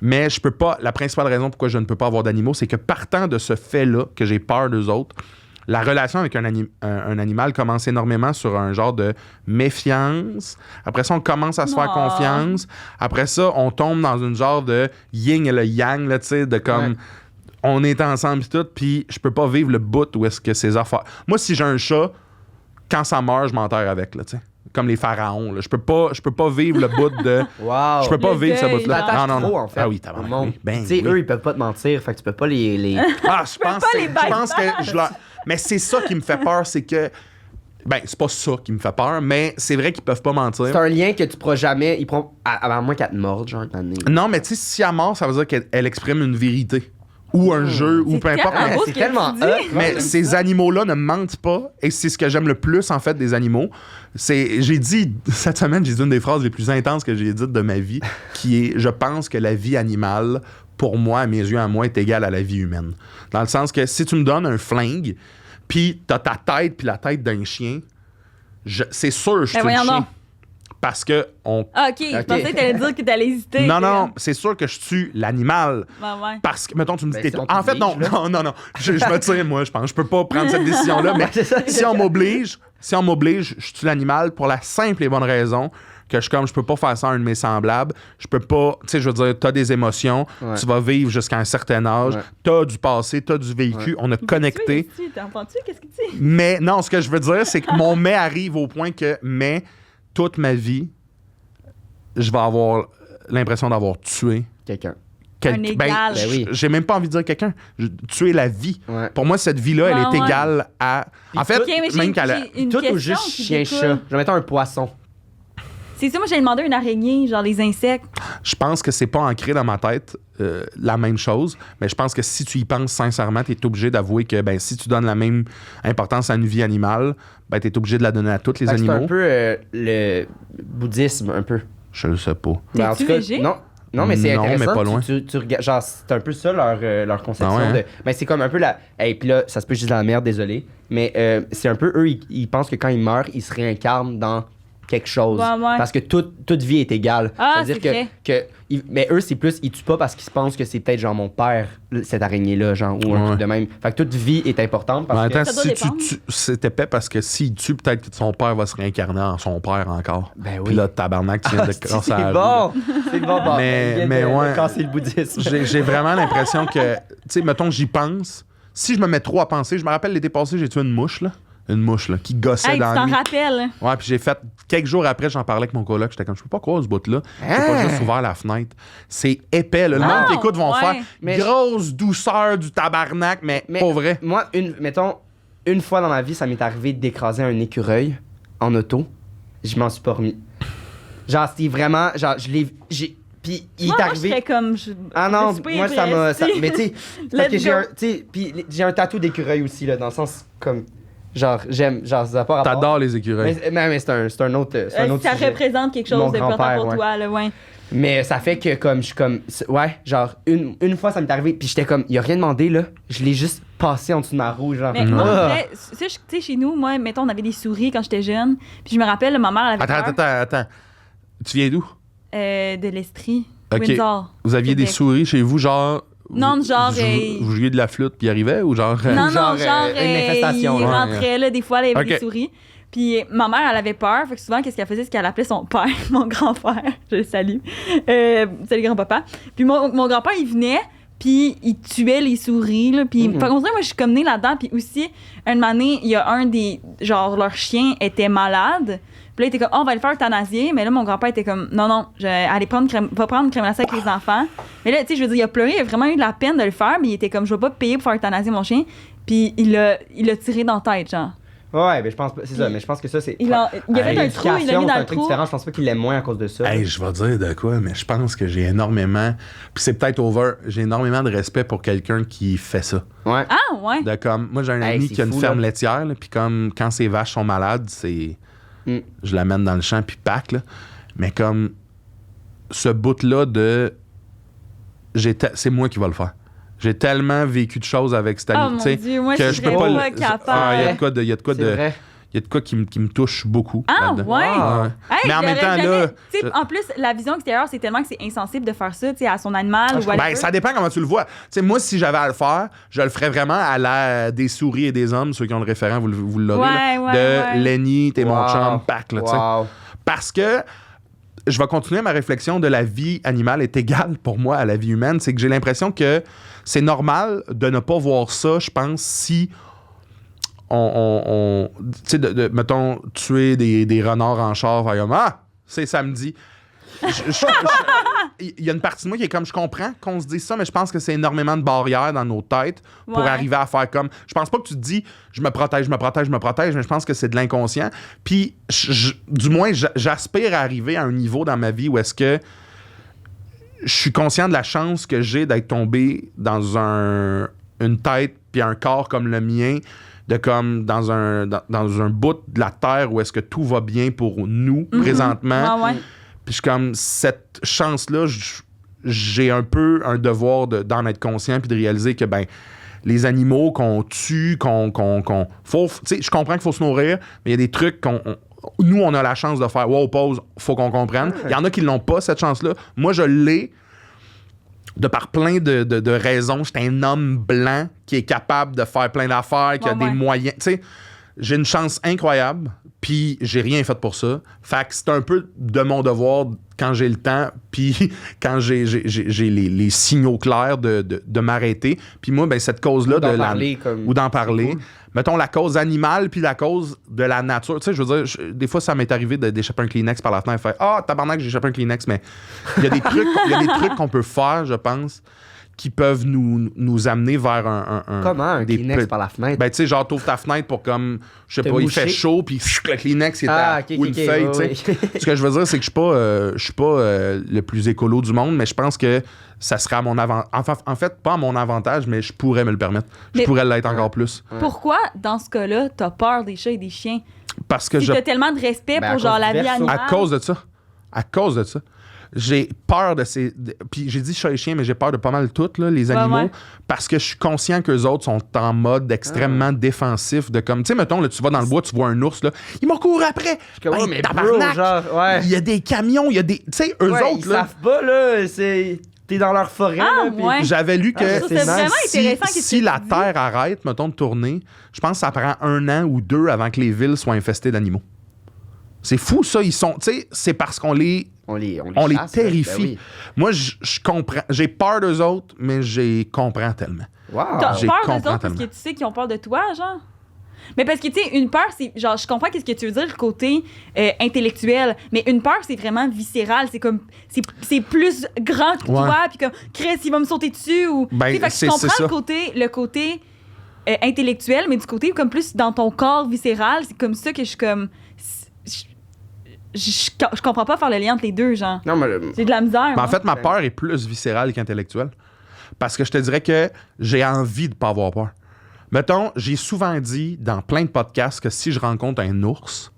C: mais je peux pas, la principale raison pourquoi je ne peux pas avoir d'animaux, c'est que partant de ce fait-là, que j'ai peur d'eux autres, la relation avec un animal commence énormément sur un genre de méfiance. Après ça, on commence à se faire
B: Oh.
C: confiance. Après ça, on tombe dans une genre de yin et le yang, là, tu sais, de comme...
A: Ouais.
C: On est ensemble pis tout, puis je peux pas vivre le bout où est-ce que ces affaires... Moi, si j'ai un chat, quand ça meurt, je m'enterre avec, là, tu sais. Comme les pharaons, là. Je peux pas vivre le bout de...
A: Wow.
C: Je peux pas
B: Le
C: vivre ce
B: deuil,
C: bout-là.
B: genre.
A: T'attaches trop, en fait.
C: Ah oui,
A: au
C: tabarnak,
A: monde.
C: oui. Ben
A: Tu sais,
C: oui.
A: eux, ils peuvent pas te mentir, fait que tu peux pas les...
C: Ah, je pense
B: pas les
C: je pense que je leur... Mais c'est ça qui me fait peur, c'est que... Ben, c'est pas ça qui me fait peur, mais c'est vrai qu'ils peuvent pas mentir.
A: C'est un lien que tu pourras jamais... Ils pourront... À moins qu'elle te morde, genre, une année.
C: Non, mais tu sais, si elle mort, ça veut dire qu'elle exprime une vérité. Ou un jeu, ou
B: C'est
C: peu importe.
B: tellement
A: Ah,
B: beau
A: c'est
B: ce que tu
A: tellement
B: dis.
A: hot.
C: Mais ces animaux-là ne mentent pas, et c'est ce que j'aime le plus, en fait, des animaux. J'ai dit, cette semaine, j'ai dit une des phrases les plus intenses que j'ai dites de ma vie, qui est « Je pense que la vie animale, pour moi, à mes yeux, à moi, est égale à la vie humaine. » Dans le sens que si tu me donnes un flingue, puis t'as ta tête puis la tête d'un chien, c'est sûr que je suis
B: voyons
C: le chien.
B: donc.
C: Parce que on...
B: Ah, OK. Je pensais que t'allais dire que t'allais hésiter.
C: Non, c'est sûr que je tue l'animal.
B: Ouais.
C: Parce que, mettons, tu me dis...
A: Ben,
C: t'es-
A: si on
C: en fait, non,
A: t'oblige, là.
C: non. Je me tire, moi, je pense. Je peux pas prendre cette décision-là, mais
A: Ouais, c'est ça.
C: si on m'oblige, je tue l'animal pour la simple et bonne raison que je peux pas faire ça à un de mes semblables. Je peux pas... Tu sais, je veux dire, t'as des émotions,
A: Ouais.
C: tu vas vivre jusqu'à un certain âge,
A: Ouais.
C: t'as du passé, t'as du vécu, on a connecté.
B: T'entends-tu? Qu'est-ce que tu dis?
C: Mais non, ce que je veux dire, c'est que mon mais arrive au point que toute ma vie, je vais avoir l'impression d'avoir tué
A: Quelqu'un.
B: Un égal.
A: Ben oui.
C: j'ai même pas envie de dire quelqu'un. Tuer la vie.
A: Ouais.
C: Pour moi, cette vie-là, elle est
B: Ouais.
C: égale à... En fait,
B: OK, mais
C: même qu'elle a...
B: j'ai une
A: Tout
B: question
A: ou juste
B: qui
A: chien-chat.
B: découle.
A: Je vais mettre un poisson.
B: C'est ça, moi, j'ai demandé une araignée, genre les insectes.
C: Je pense que c'est pas ancré dans ma tête la même chose, mais je pense que si tu y penses sincèrement, tu es obligé d'avouer que si tu donnes la même importance à une vie animale, tu es obligé de la donner à tous les
A: Fait que c'est
C: animaux.
A: un peu le bouddhisme, un peu.
C: Je le sais pas.
A: Ben, en
B: T'es-tu
A: tout cas,
B: végé?
A: non, mais c'est
C: Non,
A: intéressant.
C: mais pas loin.
A: Tu regardes, genre, c'est un peu ça leur conception.
C: Ah ouais, hein?
A: Mais c'est comme un peu la. Et puis là, ça se peut que je dise de la merde, désolé. Mais c'est un peu eux, ils pensent que quand ils meurent, ils se réincarnent dans quelque chose.
B: Ouais.
A: Parce que toute vie est égale.
B: Ah,
A: C'est-à-dire
B: c'est
A: mais eux, c'est plus, ils tuent pas parce qu'ils se pensent que c'est peut-être genre mon père, cette araignée-là, genre, ou un
C: Ouais.
A: truc de même. Fait que toute vie est importante parce
C: Mais
A: que.
C: attends,
B: Ça doit
C: si
B: dépendre.
C: tu tues, c'est épais parce que s'il tue, peut-être que son père va se réincarner en son père encore.
A: Ben oui.
C: Puis là, tabarnak, tu viens de
A: C'est
C: casser la
A: bon! C'est bon, bon.
C: Mais
A: de
C: ouais.
A: casser le bouddhisme.
C: J'ai vraiment l'impression que, tu sais, mettons, j'y pense. Si je me mets trop à penser, je me rappelle l'été passé, j'ai tué une mouche, là. Une mouche, là, qui gossait
B: Hey, tu
C: dans la
B: t'en
C: nuit.
B: rappelles?
C: Ouais, puis j'ai fait... Quelques jours après, j'en parlais avec mon coloc. J'étais comme, je peux pas croire ce bout-là. J'ai pas
A: Ah!
C: juste ouvert la fenêtre. C'est épais, là. Le monde qui écoute vont
B: ouais.
C: faire
A: Mais-
C: grosse douceur du tabarnak, mais pas vrai.
A: Moi, mettons, une fois dans ma vie, ça m'est arrivé d'écraser un écureuil en auto. je m'en suis pas remis. Genre, c'était vraiment. Genre, puis il est
B: Moi,
A: arrivé.
B: je serais comme.
A: Ah non,
B: je suis pas
A: moi ça m'a.
B: intéressée.
A: Mais tu sais, parce que
B: Let's go.
A: j'ai un tatou d'écureuil aussi, là, dans le sens comme. Genre, j'aime. Genre, ça n'a pas rapport.
C: T'adores les écureuils.
A: Mais c'est un autre. C'est un autre
B: ça
A: sujet.
B: représente quelque
A: Mon
B: chose d'important
A: grand-père,
B: pour
A: ouais.
B: toi, là, ouais.
A: Mais ça fait que comme je suis comme ouais, genre une fois ça m'est arrivé puis j'étais comme il a rien demandé là, je l'ai juste passé en dessous de ma roue genre.
B: Mais moi,
A: Ah.
B: en vrai, ça, tu sais, chez nous, moi, mettons, on avait des souris quand j'étais jeune. Puis je me rappelle, ma mère, elle avait
C: Attends. Tu viens d'où?
B: de l'Estrie,
C: Ok.
B: Windsor.
C: Vous aviez des
B: Québec.
C: souris chez vous, genre.
B: Non, genre,
C: Vous jouiez de la flûte puis il arrivait ou genre.
B: Non,
A: genre,
B: genre,
A: une infestation,
B: il
C: ouais.
B: rentrait, là, des fois, là, il y avait
C: Ok.
B: des souris. Puis ma mère, elle avait peur. Fait que souvent, qu'est-ce qu'elle faisait? C'est qu'elle appelait son père, mon grand-père. Je le salue. Salut, grand-papa. Puis mon grand-père, il venait, puis il tuait les souris, là. Puis, fait qu'on dirait, moi, je suis comme née là-dedans. Puis aussi, une année, il y a un des... Genre, leur chien était malade. Puis là, il était comme, oh, on va le faire euthanasier. Mais là, mon grand-père était comme, non, allez va prendre crème glacée avec les enfants. Mais là, tu sais, je veux dire, il a pleuré, il a vraiment eu de la peine de le faire. Mais il était comme, je vais pas payer pour faire euthanasier mon chien. Puis il l'a tiré dans la tête, genre.
A: Ouais, mais je pense pas c'est ça, mais je pense que ça c'est
B: Il a fait un trou, il l'a mis dans
A: c'est un
B: le
A: truc
B: trou.
A: différent, je pense pas qu'il l'aime moins à cause de ça.
C: Hey, je vais dire de quoi, mais je pense que j'ai énormément. Puis c'est peut-être over. J'ai énormément de respect pour quelqu'un qui fait ça.
A: Ouais.
B: Ah, ouais.
C: De comme, moi, j'ai un
A: Hey,
C: ami
A: c'est
C: qui a une
A: fou,
C: ferme
A: là.
C: laitière, là, puis comme quand ses vaches sont malades, c'est.
A: Mm.
C: Je l'amène dans le champ, puis pack, là. Mais comme ce bout-là de. C'est moi qui vais le faire. J'ai tellement vécu de choses avec cette
B: Oh
C: amie,
B: mon
C: tu sais,
B: Dieu, moi,
C: que
B: je
C: je peux
B: serais
C: pas.
B: pas capable.
C: Il y a de quoi de. Il y a de quoi
A: C'est
C: de.
A: vrai.
C: Il y a de quoi qui me touche beaucoup.
B: Ah,
C: là-dedans.
B: ouais.
A: Wow.
B: Hey,
C: Mais en même
B: j'aurais
C: temps,
B: jamais-
C: là,
B: tu sais, en plus, la vision extérieure, c'est tellement que c'est insensible de faire ça, tu sais, à son animal ou whatever.
C: Ben, ça dépend comment tu le vois. Tu sais, moi, si j'avais à le faire, je le ferais vraiment à la des souris et des hommes, ceux qui ont le référent, vous l'aurez, là,
B: Ouais,
C: de
B: ouais.
C: Lenny, t'es mon
A: Wow.
C: chum, pack, là, tu sais.
A: Wow.
C: Parce que je vais continuer ma réflexion de la vie animale est égale pour moi à la vie humaine. C'est que j'ai l'impression que c'est normal de ne pas voir ça, je pense, si on tu sais, mettons, tuer des renards en char, faire comme, ah, c'est samedi. Il y a une partie de moi qui est comme, je comprends qu'on se dise ça, mais je pense que c'est énormément de barrières dans nos têtes pour
B: Ouais.
C: arriver à faire comme. Je pense pas que tu te dis, je me protège, mais je pense que c'est de l'inconscient. Puis, du moins, j'aspire à arriver à un niveau dans ma vie où est-ce que je suis conscient de la chance que j'ai d'être tombé dans une tête puis un corps comme le mien, de comme dans un bout de la terre où est-ce que tout va bien pour nous présentement.
B: Ouais, ouais.
C: Puis je suis comme, cette chance-là, j'ai un peu un devoir d'en être conscient puis de réaliser que, ben, les animaux qu'on tue, faut, tu sais, je comprends qu'il faut se nourrir, mais il y a des trucs nous, on a la chance de faire, wow, pause, faut qu'on comprenne. Il y en a qui l'ont pas, cette chance-là. Moi, je l'ai de par plein de raisons. J'étais un homme blanc qui est capable de faire plein d'affaires, qui a des moyens. Tu sais, j'ai une chance incroyable, puis j'ai rien fait pour ça. Fait que c'est un peu de mon devoir quand j'ai le temps, puis quand j'ai les signaux clairs de m'arrêter. Puis moi, ben cette cause-là ou d'en parler.
A: Cool.
C: Mettons la cause animale puis la cause de la nature. Tu sais, je veux dire, des fois, ça m'est arrivé d'échapper un Kleenex par la fenêtre et faire « Ah, tabarnak, j'ai échappé un Kleenex », mais il y a des trucs qu'on peut faire, je pense, qui peuvent nous amener vers un
A: Comment un Kleenex par la fenêtre?
C: Ben, tu sais, genre, t'ouvres ta fenêtre pour comme, je sais
A: Te
C: pas, il
A: moucher.
C: fait chaud, puis le Kleenex, il est ou une feuille, tu sais.
A: ouais.
C: Ce que je veux dire, c'est que je suis pas le plus écolo du monde, mais je pense que ça serait à mon avantage. En fait, pas à mon avantage, mais je pourrais me le permettre. Je
B: Mais-
C: pourrais l'être encore plus.
B: Pourquoi, dans ce cas-là, t'as peur des chats et des chiens?
C: Parce que
B: Si t'as tellement de respect
A: Ben, à
B: pour, genre,
A: cause
B: la
A: du
B: vie
A: verso.
B: animale.
C: À cause de ça. À cause de ça. J'ai peur de ces. Puis j'ai dit chat et chien, mais j'ai peur de pas mal toutes, là, les animaux.
B: ouais.
C: Parce que je suis conscient qu'eux autres sont en mode extrêmement défensif. De comme, tu sais, mettons, là, tu vas dans le bois, tu vois un ours, là. Ils m'ont couru après.
A: Que, ouais,
C: Ben,
A: mais
C: tabarnak!
A: bro, genre, ouais.
C: Il y a des camions, il y a des. Tu sais, eux
A: Ouais,
C: autres,
A: ils
C: là.
A: savent pas, là. T'es dans leur forêt,
B: Ah,
A: là. puis-
B: ouais.
C: J'avais lu que
A: Ah, ça, c'est
B: vraiment
C: si,
B: intéressant qu'est-ce
C: si
B: que
C: la
B: tu dis.
C: Terre arrête, mettons, de tourner, je pense que ça prend 1 an ou 2 avant que les villes soient infestées d'animaux. C'est fou, ça. Ils sont. Tu sais, c'est parce qu'on les
A: On les chasse,
C: terrifie.
A: là. Ben oui.
C: Moi, je comprends. J'ai peur d'eux autres, mais j'ai comprends tellement.
A: Wow.
B: T'as
C: J'ai
B: peur
C: comprends
B: d'eux autres parce que
C: tellement.
B: tu sais qu'ils ont peur de toi, genre? Mais parce que, tu sais, une peur, c'est... Genre, je comprends qu'est-ce que tu veux dire, le côté intellectuel. Mais une peur, c'est vraiment viscéral. C'est comme... C'est plus grand que
C: Ouais.
B: toi. Puis comme, Chris, il va me sauter dessus. Ou...
C: Ben,
B: Tu sais, fait que
C: c'est
B: je comprends
C: ça.
B: le côté intellectuel, mais du côté comme plus dans ton corps viscéral. C'est comme ça que je suis comme... je comprends pas faire le lien entre les deux, genre.
A: Non, mais.
B: J'ai de la misère.
C: Mais
B: moi.
C: en fait, ma peur est plus viscérale qu'intellectuelle. Parce que je te dirais que j'ai envie de pas avoir peur. Mettons, j'ai souvent dit dans plein de podcasts que si je rencontre un ours,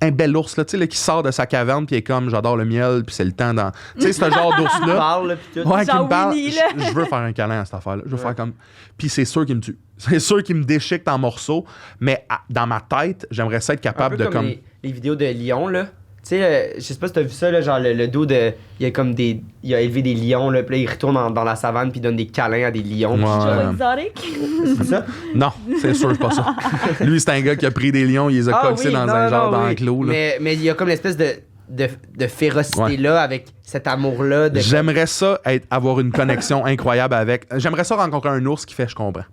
C: un bel ours, là, tu sais, là, qui sort de sa caverne, puis est comme, j'adore le miel, puis c'est le temps dans... Tu sais, ce genre d'ours-là.
A: Parle, puis tout.
C: Ouais, qui
B: Genre
C: me parle.
B: Winnie, là.
C: Je veux faire un câlin à cette affaire-là. Je veux faire comme... Puis c'est sûr qu'il me tue. C'est sûr qu'il me déchique en morceaux, mais dans ma tête, j'aimerais ça être
A: Un
C: capable
A: peu
C: de
A: comme les vidéos de lions, là. Tu sais, je sais pas si t'as vu ça, là, genre le dos de... Il y a comme des... Il a élevé des lions, là, puis là, il retourne dans la savane, puis il donne des câlins à des lions.
C: Ouais.
A: puis genre,
B: Trop exotique.
A: c'est ça?
C: Non, c'est sûr, c'est pas ça. Lui, c'est un gars qui a pris des lions, il les a coxés dans un genre d'enclos. Là.
A: Mais il y a comme l'espèce de férocité-là, avec cet amour-là.
C: J'aimerais ça avoir une connexion incroyable avec... J'aimerais ça rencontrer un ours qui fait « je comprends ».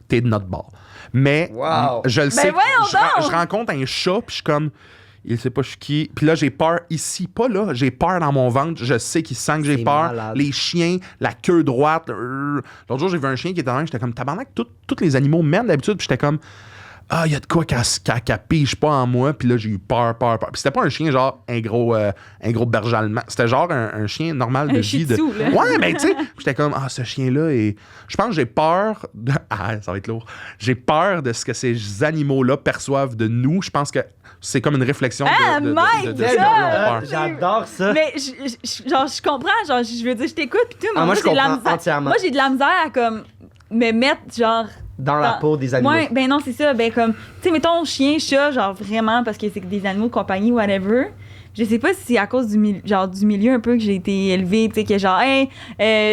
C: T'es de notre bord. Mais
A: Wow.
C: je le sais.
B: voyons donc!
C: Je rencontre un chat, puis je suis comme... Il sait pas je suis qui. Puis là, j'ai peur ici, pas là. J'ai peur dans mon ventre. Je sais qu'il sent que j'ai
A: C'est
C: peur.
A: malade.
C: Les chiens, la queue droite. L'autre jour, j'ai vu un chien qui était là. J'étais comme, tabarnak, tous les animaux m'aiment d'habitude. Puis j'étais comme, il y a de quoi qu'elle pige pas en moi. Puis là, j'ai eu peur. Puis c'était pas un chien genre un gros berger allemand. C'était genre un chien normal de
B: Un
C: vie.
B: shih tzu, là.
C: Ouais, ben tu sais, j'étais comme, ce chien-là. Et je pense que j'ai peur de. Ça va être lourd. J'ai peur de ce que ces animaux-là perçoivent de nous. Je pense que c'est comme une réflexion de
B: my
C: de
B: God!
C: peur.
A: J'adore ça.
B: Mais genre, je comprends, genre, je veux dire, je t'écoute pis tout, mais
A: moi, je
B: j'ai de la
A: comprends
B: misère.
A: entièrement.
B: Moi, j'ai de la misère à comme me mettre genre
A: Dans la peau des animaux.
B: Ouais, ben non, c'est ça, ben comme tu sais mettons chien, chat, genre vraiment parce que c'est des animaux de compagnie whatever. Je sais pas si c'est à cause du milieu un peu que j'ai été élevée, tu sais que genre hey,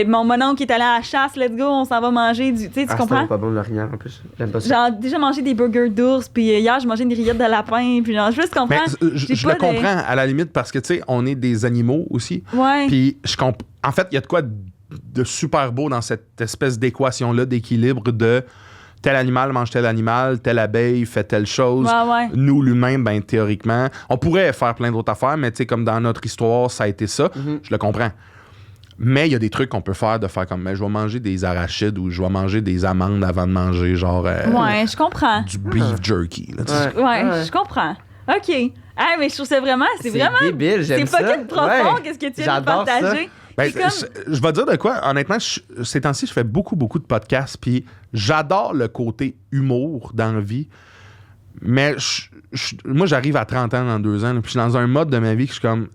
B: mon oncle qui est allé à la chasse, let's go, on s'en va manger du, tu sais, tu comprends?
A: C'est pas bon le l'orignal en plus. J'aime pas ça.
B: Genre déjà manger des burgers d'ours, puis hier je mangeais une rillette de lapin, puis genre je comprends.
C: Mais je le comprends à la limite parce que tu sais, on est des animaux aussi.
B: Ouais.
C: Puis en fait, il y a de quoi de super beau dans cette espèce d'équation-là, d'équilibre de tel animal mange tel animal, telle abeille fait telle chose.
B: Ouais.
C: Nous, l'humain, ben théoriquement, on pourrait faire plein d'autres affaires, mais tu sais, comme dans notre histoire, ça a été ça. Je le comprends. Mais il y a des trucs qu'on peut faire, de faire comme, je vais manger des arachides ou je vais manger des amandes avant de manger, genre...
B: ouais, je comprends.
C: du beef jerky. Là, tu sais.
B: Ouais, je comprends. OK. Ah, mais je trouve ça vraiment... C'est vraiment...
A: débile, j'aime
B: c'est
A: ça.
B: fucking profond,
A: Ouais.
B: qu'est-ce que tu viens de
A: J'adore ça.
B: partager.
C: Ben,
B: C'est comme...
C: je vais dire de quoi, honnêtement, ces temps-ci, je fais beaucoup de podcasts, puis j'adore le côté humour dans la vie, mais moi, j'arrive à 30 ans dans 2 ans, là, puis je suis dans un mode de ma vie que je suis comme,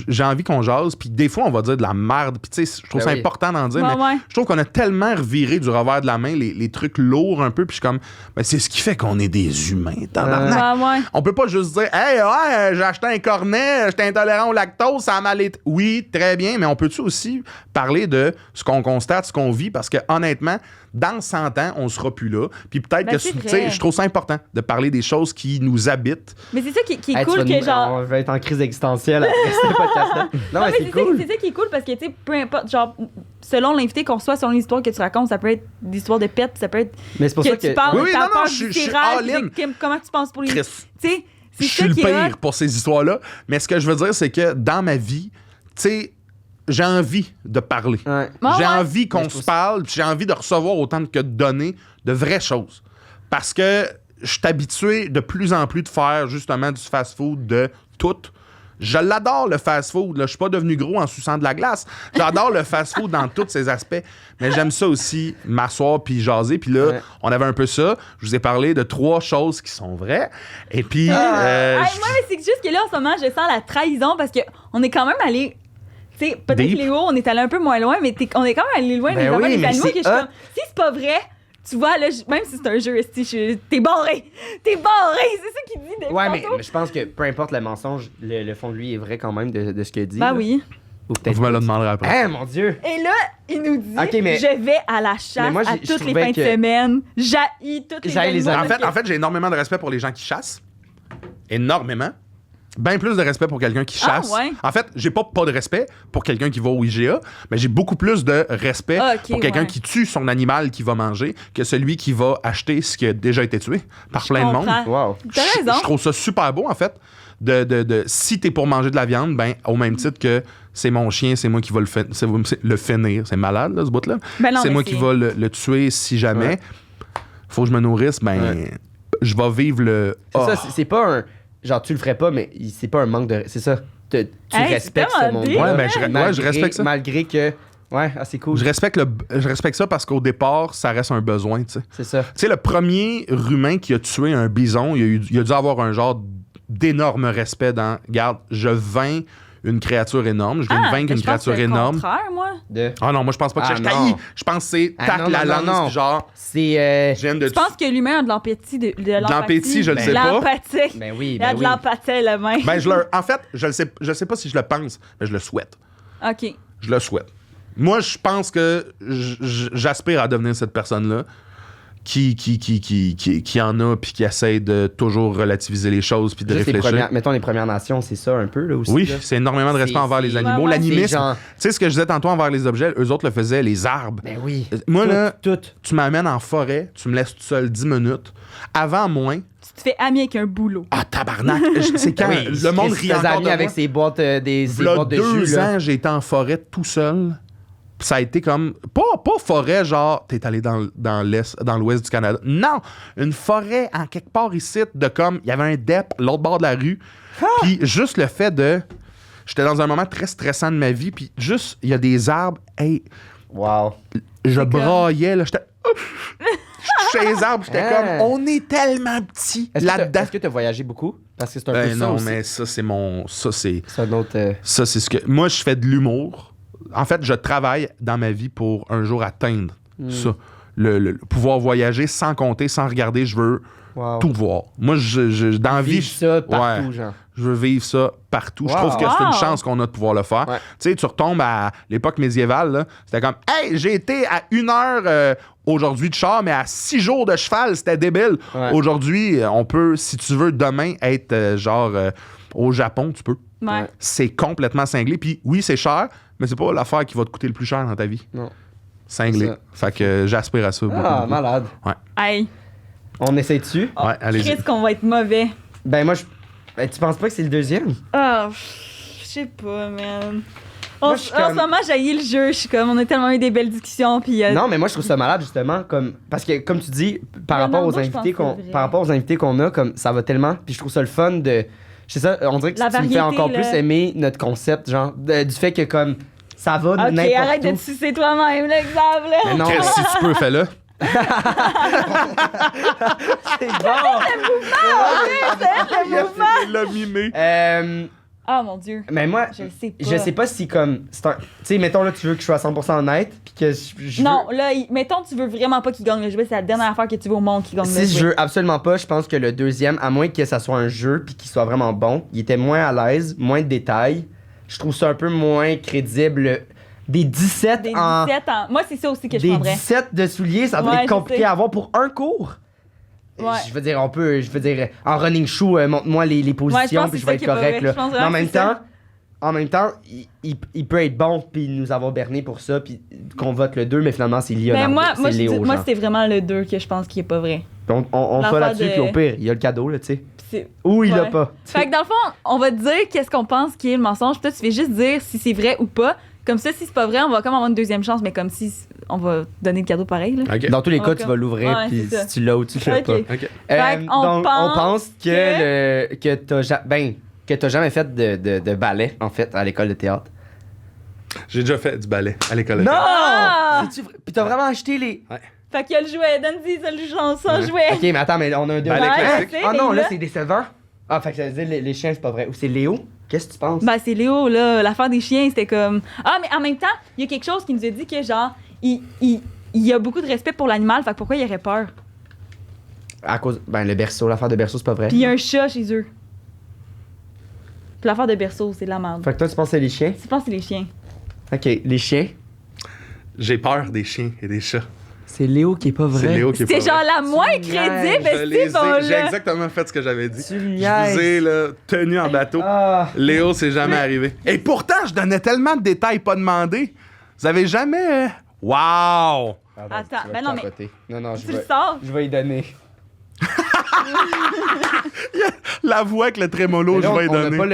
C: j'ai envie qu'on jase, puis des fois, on va dire de la merde, puis tu sais, je trouve
A: Ben
C: ça
A: oui.
C: important d'en dire, mais
B: Ouais.
C: je trouve qu'on a tellement reviré du revers de la main les trucs lourds un peu, puis je suis comme, ben, c'est ce qui fait qu'on est des humains, tabarnak.
B: Ouais.
C: On peut pas juste dire, hey, ouais, j'ai acheté un cornet, j'étais intolérant au lactose, ça a mal été. Oui, très bien, mais on peut-tu aussi parler de ce qu'on constate, ce qu'on vit, parce que honnêtement, dans 100 ans, on sera plus là. Puis peut-être
B: Ben,
C: que,
B: c'est
C: tu
B: vrai.
C: sais, je trouve ça important de parler des choses qui nous habitent.
B: Mais c'est ça qui est
A: Hey,
B: cool que genre...
A: On va être en crise existentielle après ce podcast-là. Non, mais c'est cool.
B: C'est ça qui est cool parce que, tu sais, peu importe, genre, selon l'invité qu'on reçoit, selon l'histoire que tu racontes, ça peut être des histoires de pets, ça peut être
A: Mais c'est pour
B: que
A: ça
B: tu
A: que.
B: parles
C: Oui,
B: de ta
C: non,
B: peur
C: je suis
B: viscérale,
C: all-in.
B: puis de comment tu penses pour les...
C: Chris,
B: Tu sais, c'est
C: je
B: ça
C: suis le
B: qui est
C: pire
B: hot.
C: pour ces histoires-là. Mais ce que je veux dire, c'est que dans ma vie, tu sais, j'ai envie de parler.
A: Ouais.
C: J'ai
B: Ouais.
C: envie qu'on
A: Mais je
C: se
A: trouve
C: parle, puis j'ai envie de recevoir autant que de donner de vraies choses. Parce que je suis habitué de plus en plus de faire justement du fast-food de tout. Je l'adore, le fast-food. Je suis pas devenu gros en suçant de la glace. J'adore le fast-food dans tous ses aspects. Mais j'aime ça aussi, m'asseoir puis jaser. Puis là,
A: Ouais.
C: on avait un peu ça. Je vous ai parlé de 3 choses qui sont vraies. Et puis...
B: Hey, moi, mais c'est juste que là, en ce moment, je sens la trahison parce qu'on est quand même allé... Tu sais, peut-être
C: Deep.
B: Léo, on est allé un peu moins loin, mais on est quand même allé loin
A: Ben
B: des
A: oui,
B: affaires des
A: mais
B: animaux
A: c'est
B: que je suis
A: hot.
B: comme... Si c'est pas vrai, tu vois, là, même si c'est un jeu, t'es barré! T'es barré! C'est ça qu'il dit depuis
A: Ouais, mais
B: tantôt.
A: je pense que peu importe le mensonge, le fond de lui est vrai quand même de ce qu'il dit.
B: Ben
A: là.
B: oui.
A: Ou peut-être.
C: Vous me le demanderez après.
A: Hein, mon Dieu!
B: Et là, il nous dit
A: Ok, mais-
B: je vais à la chasse
A: Mais moi,
B: à
A: je
B: toutes les
A: trouvais
B: fins de
A: que-
B: semaine. J'haïs toutes les
A: J'haïs les
B: animaux.
C: En fait, j'ai énormément de respect pour les gens qui chassent. Énormément. Bien plus de respect pour quelqu'un qui
B: Ah,
C: chasse.
B: ouais?
C: En fait, j'ai pas de respect pour quelqu'un qui va au IGA, mais j'ai beaucoup plus de respect
B: Ah, ok,
C: pour quelqu'un
B: ouais.
C: qui tue son animal qu'il va manger que celui qui va acheter ce qui a déjà été tué par
B: Je
C: plein de monde.
B: comprends.
A: Wow.
B: T'as raison.
C: Je trouve ça super beau, en fait, de si t'es pour manger de la viande, ben au même titre que c'est mon chien, c'est moi qui va le finir. C'est malade, là, ce bout-là.
B: Ben non,
C: C'est
B: mais
C: moi qui va le tuer si jamais.
A: Ouais.
C: Faut que je me nourrisse, ben
A: Ouais.
C: je vais vivre le...
A: C'est
C: Oh.
A: ça, c'est pas un. genre, tu le ferais pas, mais c'est pas un manque de. C'est ça. Tu
B: Hey,
A: respectes
B: c'est
A: ce
B: tellement
A: monde-là.
B: deep.
C: Ouais, ben, je respecte ça.
A: Malgré que. Ouais, c'est cool.
C: Je respecte ça parce qu'au départ, ça reste un besoin, tu sais.
A: C'est ça.
C: Tu sais, le premier humain qui a tué un bison, il a dû avoir un genre d'énorme respect dans « Regarde, je vains une créature énorme, je viens de vaincre une créature énorme. »
B: contraire, moi.
C: Ah non, moi, je pense pas que
A: Ah,
C: je
A: non.
C: taillis. Je pense que c'est
A: Ah,
C: tac
A: non,
C: la
A: non,
C: lance,
A: non.
C: puis genre,
A: C'est.
C: je viens de
B: Je pense que l'humain a de l'empathie. De
C: l'empathie, je le sais pas.
B: L'empathie.
A: Ben oui,
B: Il a
A: ben
B: de
A: oui.
B: l'empathie, le main.
C: Ben, en fait, je sais pas si je le pense, mais je le souhaite.
B: OK.
C: Je le souhaite. Moi, je pense que j'aspire à devenir cette personne-là qui en a puis qui essaie de toujours relativiser les choses puis de
A: Juste
C: réfléchir.
A: mettons les Premières Nations, c'est ça un peu, là aussi.
C: Oui,
A: là.
C: c'est énormément de respect
A: C'est-
C: envers les
A: c'est-
C: animaux.
B: Ouais, ouais.
C: L'animisme,
A: C'est genre-
C: tu sais ce que je disais tantôt envers les objets, eux autres le faisaient, les arbres.
A: Ben oui.
C: Moi, là,
A: Tout.
C: tu m'amènes en forêt, tu me laisses tout seul 10 minutes. Avant, moins.
B: Tu te fais ami avec un boulot.
C: Ah, tabarnak! C'est quand
A: Oui,
C: le monde
A: Chris
C: rit encore
A: ami
C: de
A: avec
C: moi.
A: ses boîtes, ses
C: V'là
A: boîtes de
C: 2
A: jus, là.
C: ans, j'ai été en forêt tout seul. Puis ça a été comme... Pas forêt, genre, t'es allé dans l'ouest du Canada. Non! Une forêt en quelque part ici, de comme... Il y avait un DEP, l'autre bord de la rue. Puis juste le fait de... J'étais dans un moment très stressant de ma vie, puis juste, il y a des arbres. Hey,
A: Wow.
C: je
B: C'est
C: braillais, là. J'étais... Je touchais les arbres, j'étais
A: Hein?
C: comme... On est tellement petits là-dedans.
A: Est-ce que tu as voyagé beaucoup? Parce que c'est un peu
C: Ben
A: ça
C: non,
A: aussi.
C: mais ça, c'est mon... Ça, c'est...
A: C'est un autre...
C: Ça, c'est ce que... Moi, je fais de l'humour. En fait, je travaille dans ma vie pour un jour atteindre ça. Le pouvoir voyager sans compter, sans regarder. Je veux
A: Wow.
C: tout voir. Moi, dans la vie...
A: Vivre ça partout,
C: ouais,
A: genre.
C: je veux vivre ça partout. Je
A: Wow.
C: trouve que c'est une
B: Wow.
C: chance qu'on a de pouvoir le faire.
A: Ouais.
C: Tu sais, tu retombes à l'époque médiévale, là, c'était comme « Hey, j'ai été à 1 heure aujourd'hui de char, mais à 6 jours de cheval, c'était débile.
A: Ouais.
C: Aujourd'hui, on peut, si tu veux, demain, être au Japon, tu peux.
B: Ouais.
C: C'est complètement cinglé. Puis oui, c'est cher, mais c'est pas l'affaire qui va te coûter le plus cher dans ta vie.
A: Non.
C: Cinglé.
A: C'est ça.
C: Fait que j'aspire à ça.
A: Ah,
C: beaucoup, beaucoup.
A: malade.
B: Hey.
A: On essaie dessus?
C: Ouais, allez-y.
B: Chris, qu'on va être mauvais.
A: Ben moi, ben, tu penses pas que c'est le deuxième?
B: Ah, je sais pas, man.
A: Moi,
B: En
A: je suis
B: ce
A: comme-
B: moment, j'haïs le jeu. Je suis comme, on a tellement eu des belles discussions. Puis,
A: Non, mais moi je trouve ça malade justement, comme parce que comme tu dis, par
B: Mais
A: rapport
B: non,
A: aux
B: moi, je
A: invités
B: pense que c'est vrai.
A: par rapport aux invités qu'on a, comme ça va tellement, puis je trouve ça le fun de, je sais ça, on dirait que
B: La
A: tu me fais
B: variété,
A: encore
B: là.
A: plus aimer notre concept, genre du fait que comme ça va
B: ok,
A: n'importe
B: arrête de
A: où.
B: te sucer toi-même, l'exemple. là.
A: Mais non,
C: Chris, si tu peux, fais-le.
A: c'est bon.
C: Il l'a mimé.
B: Ah, mon Dieu.
A: Mais moi,
B: Je sais pas.
A: si comme, tu sais, mettons là, tu veux que je sois 100% honnête, puis que je
B: Non,
A: veux-
B: là, mettons, tu veux vraiment pas qu'il gagne le jeu. C'est la dernière fois que tu veux au monde qui gagne le
A: Si
B: jeu.
A: je veux absolument pas, je pense que le deuxième, à moins que ça soit un jeu puis qu'il soit vraiment bon, il était moins à l'aise, moins de détails. Je trouve ça un peu moins crédible. Des 17
B: Des
A: en
B: 17 ans. Moi, c'est ça aussi que je
A: des
B: prendrais.
A: 17 de souliers, ça va
B: Ouais,
A: être
B: je
A: compliqué
B: sais.
A: à avoir pour un cours.
B: Ouais.
A: Je veux dire, en running shoe, montre-moi les positions
B: pense
A: puis
B: que
A: je vais
B: c'est
A: être
B: ça qui est
A: correct
B: pas
A: là.
B: vrai. Je pense
A: Mais
B: vraiment
A: en même temps, il peut être bon puis nous avoir berné pour ça puis qu'on vote le 2, mais finalement c'est Leonardo,
B: Mais moi,
A: c'est Léo.
B: moi
A: genre.
B: c'était vraiment le 2 que je pense qui est pas vrai.
A: Donc on
B: l'affaire
A: va là-dessus
B: de-
A: puis au pire, il y a le cadeau là, tu sais.
B: Puis c'est-
A: Ou il l'a
B: Ouais.
A: pas.
B: Fait que dans le fond, on va te dire qu'est-ce qu'on pense qui est le mensonge. Puis toi, tu fais juste dire si c'est vrai ou pas. Comme ça, si c'est pas vrai, on va comme avoir une deuxième chance, mais comme si on va donner le cadeau pareil. Là.
C: OK.
A: Dans tous les
B: On
A: cas,
B: va
A: tu
B: comme-
A: vas l'ouvrir,
B: Ouais,
A: puis
B: c'est ça.
A: si tu l'as ou tu l'as
B: Ok.
A: pas.
C: OK.
B: Fait qu'on
A: Donc, on pense
B: que-
A: que t'as jamais fait de ballet, en fait, à l'école de théâtre.
C: J'ai déjà fait du ballet à l'école. de
A: Non!
C: théâtre.
B: Ah!
A: C'est-tu vrai? Puis t'as vraiment acheté les...
B: Fait qu'il y a le jouet. Donne-y son
C: Ouais.
B: jouet.
A: Ok, mais attends, mais on a un
C: Ballet classique.
B: c'est,
A: Ah non,
B: mais
A: là,
B: là-
A: c'est décevant. Ah, fait que ça veut dire les chiens, c'est pas vrai. Ou c'est Léo? Qu'est-ce que tu penses?
B: Ben, c'est Léo, là. L'affaire des chiens, c'était comme. Ah, mais en même temps, il y a quelque chose qui nous a dit que, genre, il y a beaucoup de respect pour l'animal, fait que pourquoi il aurait peur?
A: À cause... Ben, le berceau, l'affaire de berceau, c'est pas vrai.
B: Puis il y a un chat chez eux. Puis l'affaire de berceau, c'est de la merde.
A: Fait que toi, tu penses que c'est les chiens?
B: Je pense que c'est les chiens.
A: Ok, les chiens,
C: J'ai peur des chiens et des chats.
A: c'est Léo qui est pas vrai.
C: C'est Léo qui est pas
B: C'est genre
C: vrai.
B: la moins
A: Tu
B: crédible,
C: Je les ai-
B: Steve, on
C: J'ai
B: l'a.
C: exactement fait ce que j'avais dit.
A: Tu me
C: Je
A: niaises.
C: vous ai là, tenu en bateau.
A: Ah...
C: Léo, c'est jamais arrivé. Et pourtant, je donnais tellement de détails pas demandés. Vous avez jamais... Wow!
A: Pardon,
B: Attends,
A: tu vas
B: ben non, mais-
A: capoter. Non,
B: Tu le sors?
A: je vais y donner.
C: La voix avec le trémolo,
A: Mais là,
C: je vais y
A: on n'a
C: donner.
A: pas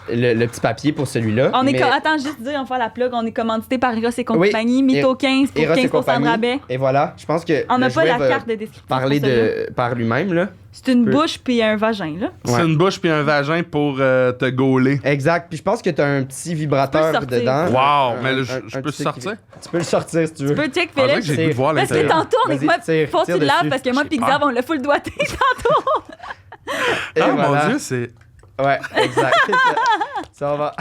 A: le petit papier pour celui-là.
B: On est
A: mais
B: Attends, juste dire, on va faire la plug. On est commandité par Eros et
A: Oui.
B: compagnie. Mytho 15 pour
A: Eros et
B: 15% de
A: compagnie.
B: rabais.
A: Et voilà, je pense que
B: On n'a
A: le
B: pas
A: jouet
B: la
A: va
B: carte de description.
A: parler
B: pour celui-là.
A: par lui-même là.
B: C'est une
A: peux-
B: bouche puis un vagin, là.
C: C'est
A: Ouais.
C: une bouche puis un vagin pour te gauler.
A: Exact. Puis je pense que t'as un petit vibrateur
B: Tu peux le sortir.
A: dedans.
C: Wow, mais là, je peux
A: petit
C: sortir?
A: Tu peux le sortir si tu veux.
B: Tu peux check,
C: On dirait
B: Félix.
C: que j'ai le goût de voir
B: Parce que
C: l'intérieur.
B: tantôt, on est
A: Vas-y,
B: moi,
A: tire
B: faut que tu
A: dessus.
B: le laves parce que moi
C: J'ai
B: pis
C: peur.
B: Xav, on l'a full doigté tantôt.
A: Et
C: Ah
A: voilà.
C: mon Dieu, c'est...
A: Ouais, exact. Ça va.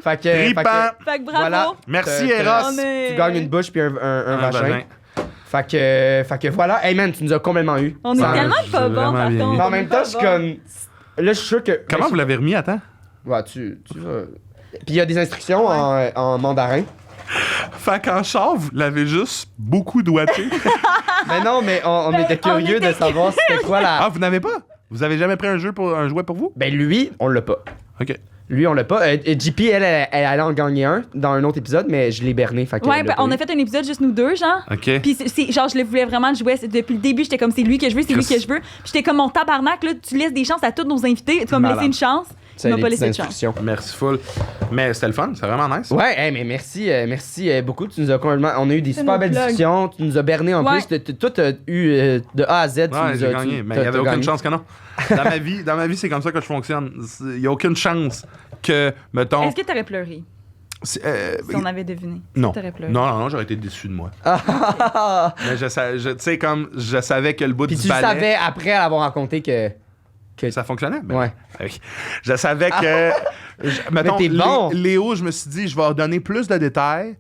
A: fait que.
C: Trippant.
B: Fait que bravo.
A: Voilà.
C: Merci,
A: T'as-
C: Eros.
B: On est-
A: Tu gagnes une bouche puis un vagin. Fait que voilà. Hey man, tu nous as complètement eu.
B: On est
A: Ça-
B: tellement
C: je
B: pas
C: veux
B: bon,
C: vraiment
B: par
C: bien.
B: contre.
A: Mais en
B: On est
A: même temps,
B: pas
A: je suis
B: bon.
A: comme. Là, je suis sûr que.
C: Comment vous l'avez remis, attends?
A: Ouais, tu vas. Puis il y a des instructions en mandarin.
C: Fait qu'en char, vous l'avez juste beaucoup doigté.
A: Mais non, mais on
B: Ben,
A: était curieux
B: on était
A: de savoir c'était quoi la.
C: Ah, vous n'avez pas? Vous avez jamais pris un jouet pour vous?
A: Ben lui, on l'a pas.
C: OK.
A: Lui, on l'a pas. JP, elle allait en gagner un dans un autre épisode, mais je l'ai berné. Fait que
B: Ouais,
A: elle l'a
B: ben,
A: pas
B: on
A: eu.
B: a fait un épisode juste nous deux, genre.
C: OK.
B: Puis genre, je le voulais vraiment le jouer. Depuis le début, j'étais comme, c'est lui que je veux, c'est lui que je veux. Puis j'étais comme, mon tabarnak, là, tu laisses des chances à tous nos invités. Tu vas me
C: Malade.
B: laisser une chance. Tu
A: C'est
B: m'as
A: les
B: pas
A: petites
B: laissé de chance.
A: instructions.
C: Merci full. Mais c'était le fun, c'est vraiment nice.
A: Ouais, hey, mais merci beaucoup. Tu nous as complètement. On a eu des
B: C'est
A: super
B: nos
A: belles
B: plugs.
A: discussions. Tu nous as berné en
B: Ouais.
A: plus. Toi, t'as eu de A à Z. Tu
C: Ouais,
A: nous
C: j'ai
A: as
C: gagné,
A: tu-
C: mais
A: t'as-
C: il n'y avait
A: t'as
C: aucune
A: gagné.
C: chance que non. Dans ma vie, c'est comme ça que je fonctionne. Il n'y a aucune chance que, mettons...
B: Est-ce que t'aurais pleuré si on avait deviné?
C: Non.
B: T'aurais pleuré.
C: Non, j'aurais été déçu de moi.
A: Ah.
C: Mais tu sais, comme je savais que le bout
A: Puis
C: du
A: tu
C: balai...
A: savais après l'avoir raconté que.
C: Ça fonctionnait? Ben,
A: Ouais.
C: oui. Je savais que... mettons,
A: t'es bon.
C: Léo, je me suis dit, je vais leur donner plus de détails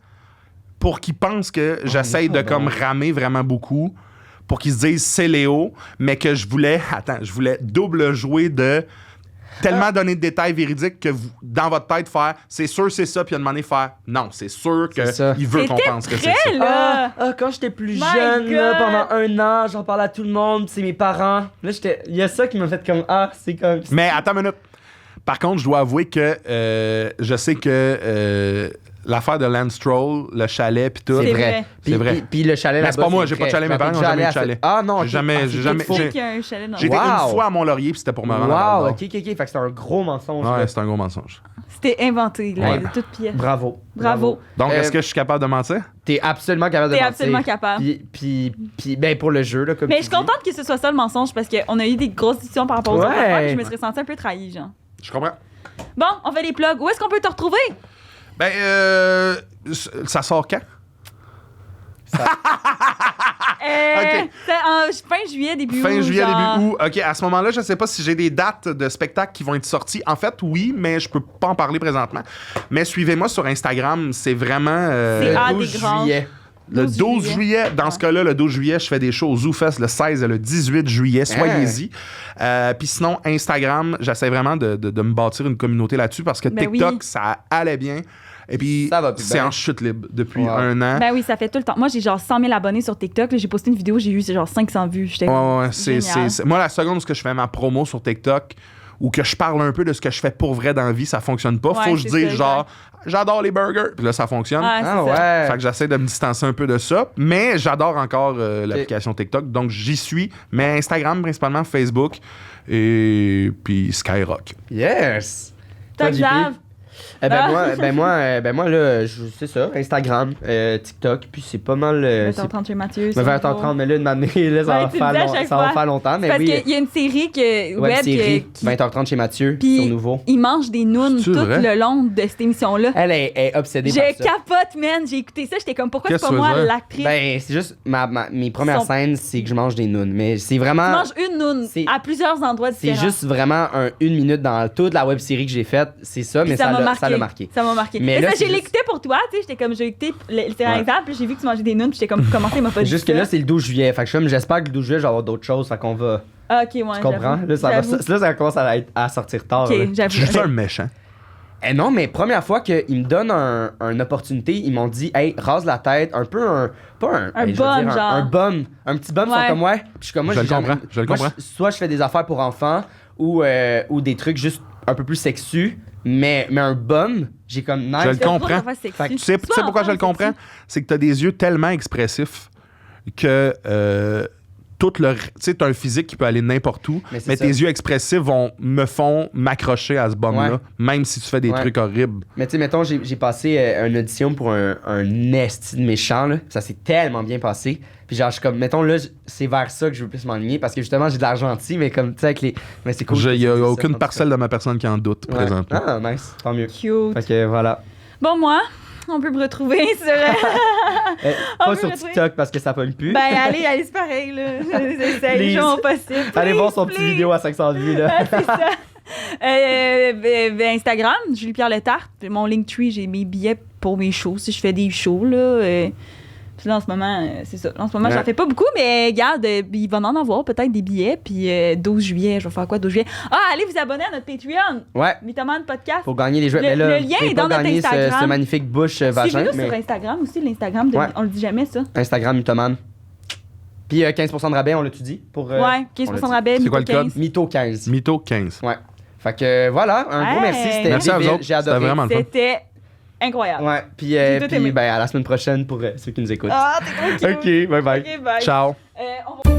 C: pour qu'ils pensent que j'essaye de comme ramer vraiment beaucoup, pour qu'ils se disent c'est Léo, mais que je voulais double jouer de tellement donner de détails véridiques que vous, dans votre tête, faire c'est sûr c'est ça, puis à un moment donné, faire non, c'est sûr
A: C'est ça.
C: qu'il veut qu'on
B: T'étais
C: pense que c'est
B: prêt,
C: ça.
B: là.
A: Quand j'étais plus
B: My
A: jeune, là,
B: God.
A: pendant un an, j'en parlais à tout le monde, pis c'est mes parents. Là, il y a ça qui m'a fait comme c'est comme.
C: Mais attends une minute. Par contre, je dois avouer que je sais que l'affaire de Lance Stroll, le chalet, puis tout.
B: C'est vrai.
A: Puis,
C: C'est vrai.
A: Puis le chalet
C: Mais
A: là-bas.
C: c'est pas moi,
A: c'est
C: j'ai pas de
A: vrai.
C: chalet, mes parents
A: J'étais
C: n'ont jamais eu de
A: allé à
C: chalet.
A: cette- Ah non,
C: J'ai jamais-
A: c'est
C: j'ai
A: tout
C: jamais-
A: faux.
B: Qui a un chalet dans
C: J'ai été
A: Wow.
C: une fois à Mont-Laurier, puis c'était pour me rendre à
A: Wow,
C: Val
A: ok. Fait que c'est un gros mensonge.
C: d'Or.
A: là.
C: Ouais, c'est un gros mensonge.
B: C'était inventé, là,
C: Ouais.
B: de toutes pièces.
A: Bravo.
B: Bravo.
C: Donc,
A: Euh,
C: est-ce que je suis capable de mentir?
A: T'es absolument capable de
B: T'es
A: mentir.
B: absolument capable.
A: Puis, ben pour le jeu, là, comme
B: Mais
A: tu
B: je suis contente que ce soit ça le mensonge parce qu'on a eu des grosses discussions par rapport aux
A: Ouais.
B: autres affaires, puis je me serais sentie un peu trahie, genre.
C: Je comprends.
B: Bon, on fait les plugs. Où est-ce qu'on peut te retrouver?
C: Ben, ça sort quand? Ok.
B: C'est en fin juillet, début
C: Fin
B: août.
C: juillet,
B: genre.
C: début août. OK, à ce moment-là, je sais pas si j'ai des dates de spectacles qui vont être sortis. En fait, oui, mais je peux pas en parler présentement. Mais suivez-moi sur Instagram, c'est vraiment...
B: C'est
A: Le
B: A
A: 12
B: des granges.
A: juillet.
C: Le
B: 12
C: 12 juillet, dans ce cas-là, le 12 juillet, je fais des shows au ZooFest le 16 et le 18 juillet. Soyez-y. Puis sinon, Instagram, j'essaie vraiment de me bâtir une communauté là-dessus parce que
B: Ben
C: TikTok,
B: oui.
C: ça allait bien. Et puis,
A: Ça va plus
C: c'est
A: bien.
C: en chute libre depuis
A: Wow.
C: un an.
B: Ben oui, ça fait tout le temps. Moi, j'ai genre 100 000 abonnés sur TikTok. Là, j'ai posté une vidéo, j'ai eu genre 500 vues. J'étais
C: Ouais, c'est,
B: génial.
C: moi, la seconde où je fais ma promo sur TikTok ou que je parle un peu de ce que je fais pour vrai dans la vie, ça fonctionne pas.
B: Ouais,
C: Faut que je
B: c'est
C: dise
B: ça,
C: genre, j'adore les burgers. Puis là, ça fonctionne.
B: Ouais, c'est
A: Ah
B: ça.
A: ouais.
C: Fait que j'essaie de me distancer un peu de ça. Mais j'adore encore l'application TikTok. Donc, j'y suis. Mais Instagram, principalement, Facebook et puis Skyrock.
A: Yes.
B: Toi,
A: Toi, JP?
B: Xav?
A: Ben moi là, c'est ça, Instagram, TikTok, puis c'est pas mal. C'est
B: 20h30 chez Mathieu.
A: me
B: sur
A: 20h30,
B: Nouveau.
A: mais là, de m'amener, là, ça
B: Ouais,
A: va
B: tu le dis à chaque
A: ça va
B: fois.
A: faire longtemps, mais
B: Parce
A: oui.
B: qu'il y a une série
A: Web
B: web
A: série,
B: qui
A: 20h30 chez Mathieu,
B: Puis-
A: sur Nouveau.
B: il mange des nounes
C: C'est-tu
B: tout
C: vrai?
B: le long de cette émission-là.
A: Elle est obsédée
B: Je
A: par ça.
B: capote, man. J'ai écouté ça. J'étais comme, pourquoi c'est
C: Qu'est-ce
B: pas
C: que tu
B: moi
C: veux dire?
B: l'actrice?
A: Ben, c'est juste, mes premières
B: Son-
A: scènes, c'est que je mange des nounes, mais c'est
B: tu
A: vraiment.
B: manges une noune
A: c'est-
B: à plusieurs endroits
A: C'est
B: différents.
A: juste vraiment une minute dans toute la web série que j'ai faite, c'est ça,
B: Puis
A: mais
B: ça m'a
A: ça l'a marqué.
B: Ça m'a marqué.
A: Mais
B: Mais
A: là,
B: ça,
A: c'est
B: j'ai
A: juste-
B: l'écouté pour toi, tu sais. J'étais comme, j'ai écouté le
A: Ouais.
B: exemple, puis j'ai vu que tu mangeais des nounes, puis j'étais comme, comment ça, il m'a pas dit
A: Juste
B: ça?
A: que là, c'est le 12 juillet. Fait que je suis comme, j'espère que le 12 juillet, je vais avoir d'autres choses. Fait qu'on va.
B: Ah, ok, ouais.
A: Tu comprends? Là, ça commence à sortir tard.
B: Ok,
A: là.
C: Je suis juste
B: j'avoue.
C: un méchant.
A: Eh non, mais première fois qu'ils me donnent une opportunité, ils m'ont dit, hey, rase la tête, un peu pas un.
B: Un
A: hey, je veux
B: bum,
A: dire,
B: genre.
A: Un bum. Un petit bum, ils
B: Ouais.
A: sont comme, ouais. Puis je suis comme, moi,
C: Je
A: j'ai
C: le
A: jamais-
C: comprends, je le
A: moi,
C: comprends.
A: Soit je fais des affaires pour enfants ou des trucs juste un peu plus sexus, mais un bum, j'ai comme nice.
C: Je le
B: C'est trop
C: comprends.
B: d'affaires sexy.
A: Fait que
C: Tu sais pourquoi je le comprends? C'est que tu as des yeux tellement expressifs que tout le. Tu sais, t'as un physique qui peut aller n'importe où,
A: Mais c'est
C: mais
A: ça.
C: tes yeux expressifs me font m'accrocher à ce bum-là,
A: Ouais.
C: même si tu fais des
A: Ouais.
C: trucs horribles.
A: Mais tu sais, mettons, j'ai passé une audition pour un esti de méchant, là. Ça s'est tellement bien passé. Puis genre, je suis comme, mettons, là, c'est vers ça que je veux plus m'enligner parce que justement, j'ai de l'argent gentil, mais comme, tu sais, avec les. Mais c'est cool.
C: Il
A: que
C: n'y a
A: tu dises ça, en
C: aucune
A: tout
C: parcelle de ma personne qui en doute,
A: cas. Ouais.
C: présentement.
A: Ah, nice. Tant mieux.
B: Cute.
A: Fait que voilà.
B: Bon, moi, on peut me retrouver sur.
A: Pas
B: peut
A: sur
B: retrouver.
A: TikTok parce que ça pogne plus.
B: Ben, allez, c'est pareil, là. J'essaie
A: Please.
B: les gens possible.
A: Allez
B: Please,
A: voir son petit
B: please.
A: vidéo à 500 vues, là.
B: C'est ça. Instagram, Julie-Pierre Letarte. Mon Linktree, j'ai mes billets pour mes shows. Si je fais des shows, là. Puis là, en ce moment, c'est ça. En ce moment,
A: Ouais.
B: j'en fais pas beaucoup, mais regarde, il va en avoir peut-être des billets. Puis 12 juillet, je vais faire quoi 12 juillet? Ah, allez vous abonner à notre Patreon,
A: Ouais.
B: Mythoman Podcast.
A: Faut gagner les jouets.
B: Le-
A: Mais là,
B: le lien
A: vous pouvez
B: est
A: pas
B: dans notre
A: gagner
B: Instagram.
A: ce magnifique bouche vagin.
B: Suivez-nous
A: Mais
B: sur Instagram aussi, l'Instagram,
A: Ouais.
B: on le dit jamais, ça.
A: Instagram, Mythoman. Puis 15% de rabais, on l'a-tu dit? Pour,
B: Ouais, 15% de
A: on l'a
B: rabais,
C: C'est quoi le code?
B: 15.
A: Mytho 15.
C: Mytho 15.
A: Ouais. Fait que voilà, un gros
B: Hey.
A: merci. C'était
C: Merci à vous
A: débile,
C: autres.
A: J'ai
C: C'était
A: adoré.
C: vraiment le fun.
B: C'était incroyable.
A: Ouais, puis,
B: J'ai tout aimé.
A: ben, à la semaine prochaine pour ceux qui nous écoutent.
B: Ah, t'es trop cute.
A: Ok, bye bye.
B: Ok, bye.
C: Ciao.
B: On va-